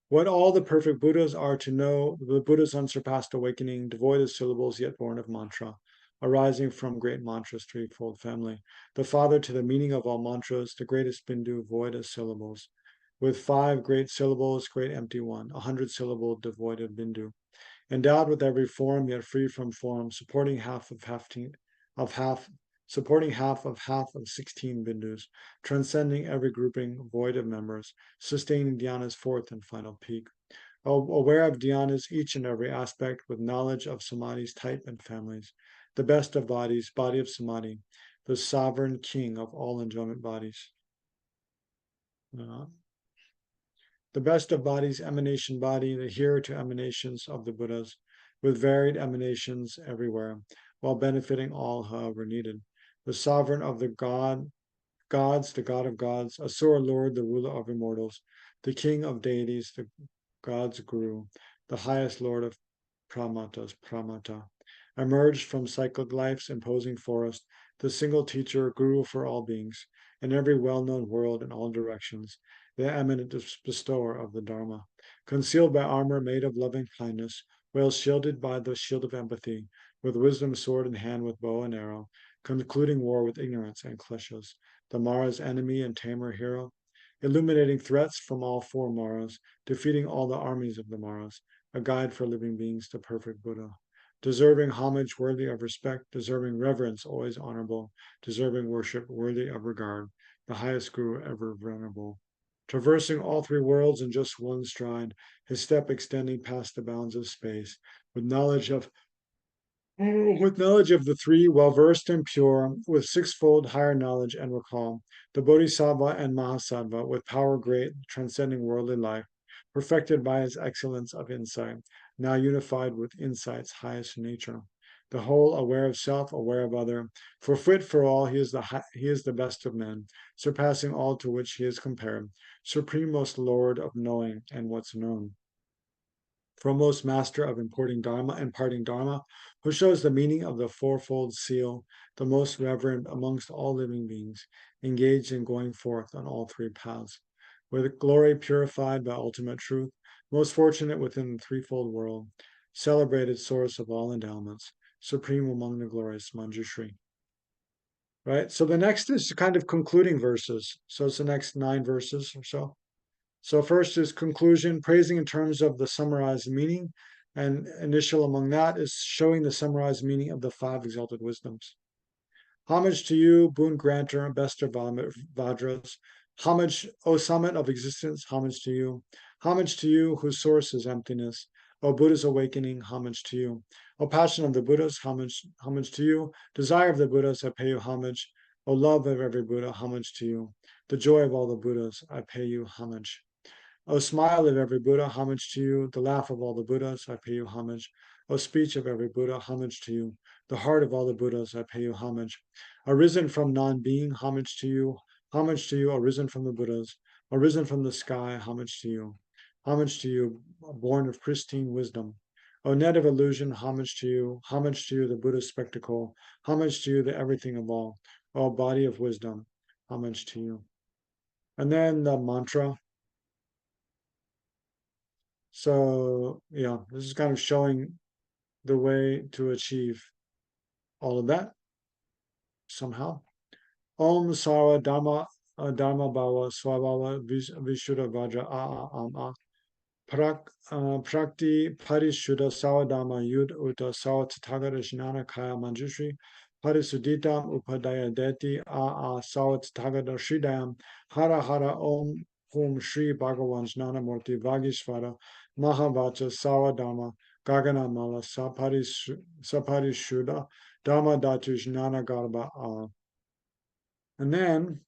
What all the perfect Buddhas are to know, the Buddha's unsurpassed awakening, devoid of syllables yet born of mantra, arising from great mantra's threefold family, the father to the meaning of all mantras, the greatest Bindu, void of syllables, with five great syllables, great empty one, 100 syllable, devoid of Bindu, endowed with every form yet free from form, supporting half of half supporting half of 16 bindus, transcending every grouping, void of members, sustaining dhyana's fourth and final peak, aware of dhyana's each and every aspect with knowledge of samadhi's type and families, the best of bodies, body of samadhi, the sovereign king of all enjoyment bodies. The best of bodies, emanation body, the hearer to emanations of the Buddhas, with varied emanations everywhere, while benefiting all however needed. The sovereign of the gods, the God of gods, Asura Lord, the ruler of immortals, the king of deities, the gods Guru, the highest lord of Pramatas, Pramata, emerged from cyclic life's imposing forest, the single teacher, Guru for all beings, in every well-known world in all directions, the eminent bestower of the Dharma, concealed by armor made of loving kindness, well shielded by the shield of empathy, with wisdom sword in hand with bow and arrow, concluding war with ignorance and kleshas, the Mara's enemy and tamer hero, illuminating threats from all four Maras, defeating all the armies of the Maras, a guide for living beings to perfect Buddha, deserving homage worthy of respect, deserving reverence always honorable, deserving worship worthy of regard, the highest Guru ever venerable, traversing all three worlds in just one stride, his step extending past the bounds of space, with knowledge of the three, well versed and pure, with sixfold higher knowledge and recall, the Bodhisattva and Mahasattva, with power great, transcending worldly life, perfected by his excellence of insight, now unified with insight's highest nature. The whole aware of self, aware of other, for fit for all, he is the best of men, surpassing all to which he is compared, supremost Lord of knowing and what's known. foremost master of imparting Dharma, who shows the meaning of the fourfold seal, the most reverend amongst all living beings, engaged in going forth on all three paths, with glory purified by ultimate truth, most fortunate within the threefold world, celebrated source of all endowments, supreme among the glorious Manjushri. Right? So the next is kind of concluding verses. So it's the next 9 verses or so. So first is conclusion, praising in terms of the summarized meaning, and initial among that is showing the summarized meaning of the 5 exalted wisdoms. Homage to you, boon granter, best of Vajras. Homage, O summit of existence, homage to you. Homage to you, whose source is emptiness. O Buddha's awakening, homage to you. O passion of the Buddhas, homage to you. Desire of the Buddhas, I pay you homage. O love of every Buddha, homage to you. The joy of all the Buddhas, I pay you homage. O smile of every Buddha, homage to you. The laugh of all the Buddhas, I pay you homage. O speech of every Buddha, homage to you. The heart of all the Buddhas, I pay you homage. Arisen from non-being, homage to you. Homage to you, arisen from the Buddhas. Arisen from the sky, homage to you. Homage to you, born of pristine wisdom. O net of illusion, homage to you. Homage to you, the Buddha's spectacle. Homage to you, the everything of all. O body of wisdom, homage to you. And then the mantra. So, yeah, this is kind of showing the way to achieve all of that somehow. Om Sara Dharma Bhava Swabhava Vishuddha Vajra A. Prakti Parishuddha Sawadama Yud Uta Sawa Tathagata Jnana Kaya Manjushri Parisuditam Upadaya Deti A Sawa Tathagata Sridayam Hara Hara Om Hum Shri Bhagavan Jnana Murti Vagishvara Mahavacha Sawadama Gagana Mala Saparishuddha Dhamma Datu Jnana Garba A. And then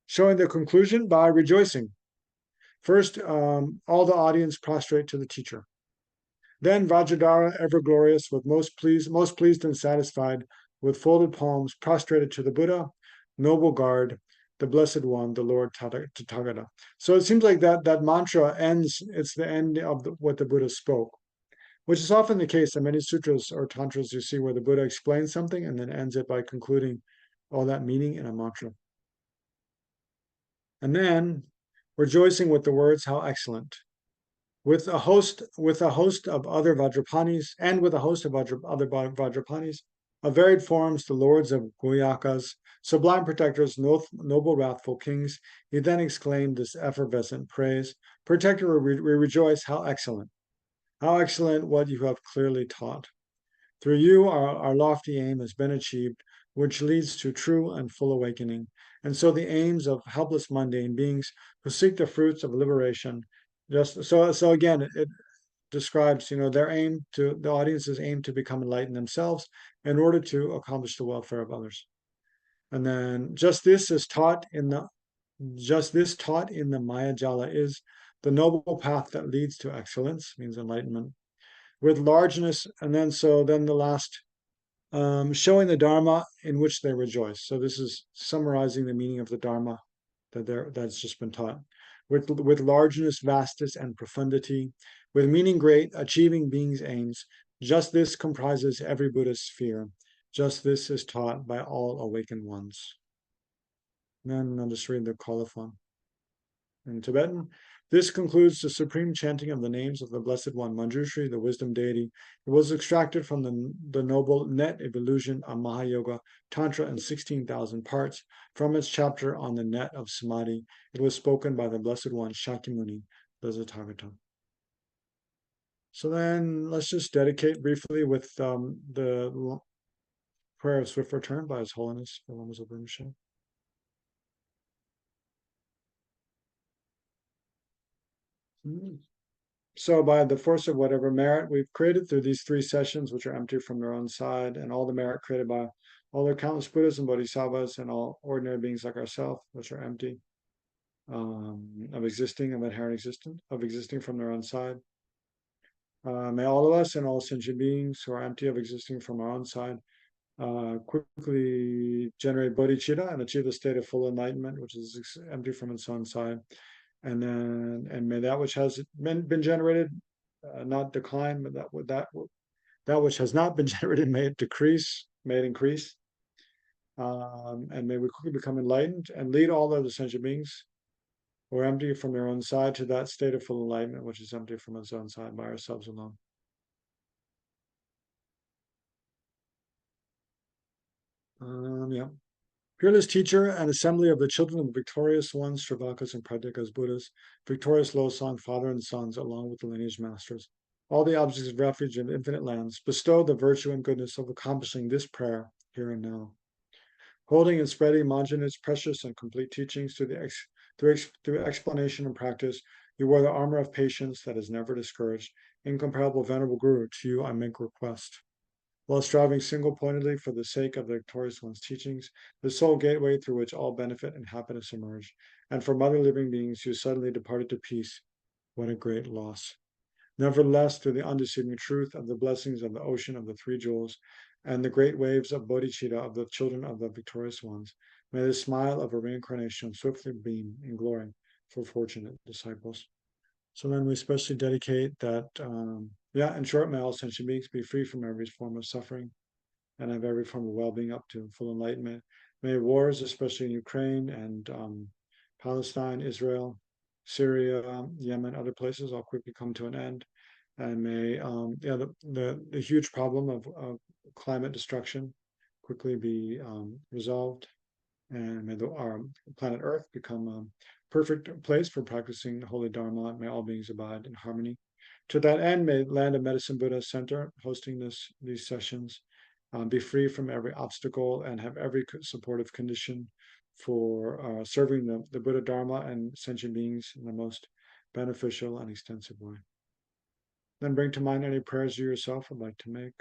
showing the conclusion by rejoicing. First, all the audience prostrate to the teacher. Then Vajradhara, ever glorious, with most pleased and satisfied, with folded palms, prostrated to the Buddha, noble guard, the Blessed One, the Lord Tathagata. So it seems like that mantra ends, it's the end of what the Buddha spoke, which is often the case in many sutras or tantras you see where the Buddha explains something and then ends it by concluding all that meaning in a mantra. And then rejoicing with the words, how excellent. With a host of other Vajrapanis, and with a host of other Vajrapanis, of varied forms, the lords of Guyakas, sublime protectors, noble wrathful kings, he then exclaimed this effervescent praise, Protector, we rejoice, how excellent what you have clearly taught. Through you, our lofty aim has been achieved, which leads to true and full awakening. And so the aims of helpless mundane beings who seek the fruits of liberation, just so again, it describes, their aim to the audience's aim to become enlightened themselves in order to accomplish the welfare of others. And then just this taught in the Maya Jala is the noble path that leads to excellence, means enlightenment, with largeness, and then the last showing the Dharma in which they rejoice. So this is summarizing the meaning of the Dharma that's just been taught. With largeness, vastness, and profundity, with meaning great, achieving being's aims, just this comprises every Buddhist sphere. Just this is taught by all awakened ones. And then I'll just read the colophon in Tibetan. This concludes the supreme chanting of the names of the Blessed One, Manjushri, the wisdom deity. It was extracted from the noble net of illusion of Mahayoga, Tantra in 16,000 parts. From its chapter on the net of Samadhi, it was spoken by the Blessed One, Shakyamuni, the Tathagata. So then let's just dedicate briefly with the prayer of swift return by His Holiness, the Lamas of Rinpoche. So by the force of whatever merit we've created through these 3 sessions, which are empty from their own side, and all the merit created by all the countless Buddhas and Bodhisattvas and all ordinary beings like ourselves, which are empty of existing, of inherent existence, of existing from their own side. May all of us and all sentient beings who are empty of existing from our own side quickly generate bodhicitta and achieve the state of full enlightenment, which is empty from its own side. And may that which has been generated not decline, but that which has not been generated may it decrease, may it increase. And may we quickly become enlightened and lead all other sentient beings who are empty from their own side to that state of full enlightenment, which is empty from its own side by ourselves alone. Yeah. Peerless teacher and assembly of the children of the victorious ones, Shravakas and Pradikas, Buddhas, victorious Losang, father and sons, along with the lineage masters, all the objects of refuge in infinite lands, bestow the virtue and goodness of accomplishing this prayer here and now. Holding and spreading Manjushri's precious and complete teachings through explanation and practice, you wear the armor of patience that is never discouraged. Incomparable Venerable Guru, to you I make request. While striving single-pointedly for the sake of the victorious one's teachings, the sole gateway through which all benefit and happiness emerge, and from other living beings who suddenly departed to peace, what a great loss. Nevertheless, through the undeceiving truth of the blessings of the ocean of the three jewels, and the great waves of bodhicitta of the children of the victorious ones, may the smile of a reincarnation swiftly beam in glory for fortunate disciples. So then we especially dedicate that, in short, may all sentient beings be free from every form of suffering and have every form of well-being up to full enlightenment. May wars, especially in Ukraine and Palestine, Israel, Syria, Yemen, other places, all quickly come to an end. And may the huge problem of climate destruction quickly be resolved. And may our planet Earth become a perfect place for practicing the holy Dharma. May all beings abide in harmony. To that end, may Land of Medicine Buddha Center hosting these sessions be free from every obstacle and have every supportive condition for serving the Buddha Dharma and sentient beings in the most beneficial and extensive way. Then bring to mind any prayers you yourself would like to make.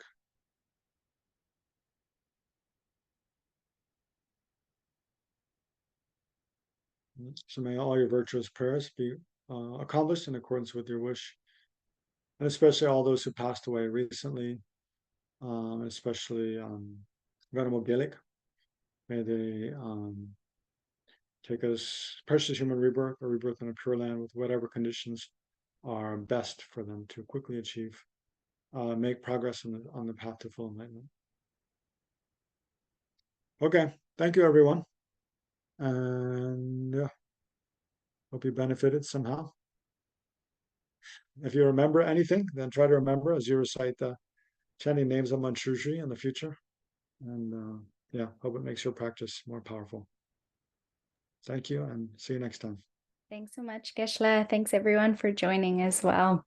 So may all your virtuous prayers be accomplished in accordance with your wish, and especially all those who passed away recently, especially Venerable Gelik. May they take a precious human rebirth or rebirth in a pure land with whatever conditions are best for them to quickly achieve, make progress on the path to full enlightenment. Okay, thank you everyone, and hope you benefited somehow. If you remember anything, then try to remember as you recite the chanting names of Manjushri in the future. And hope it makes your practice more powerful. Thank you, and see you next time. Thanks so much, Geshe. Thanks everyone for joining as well.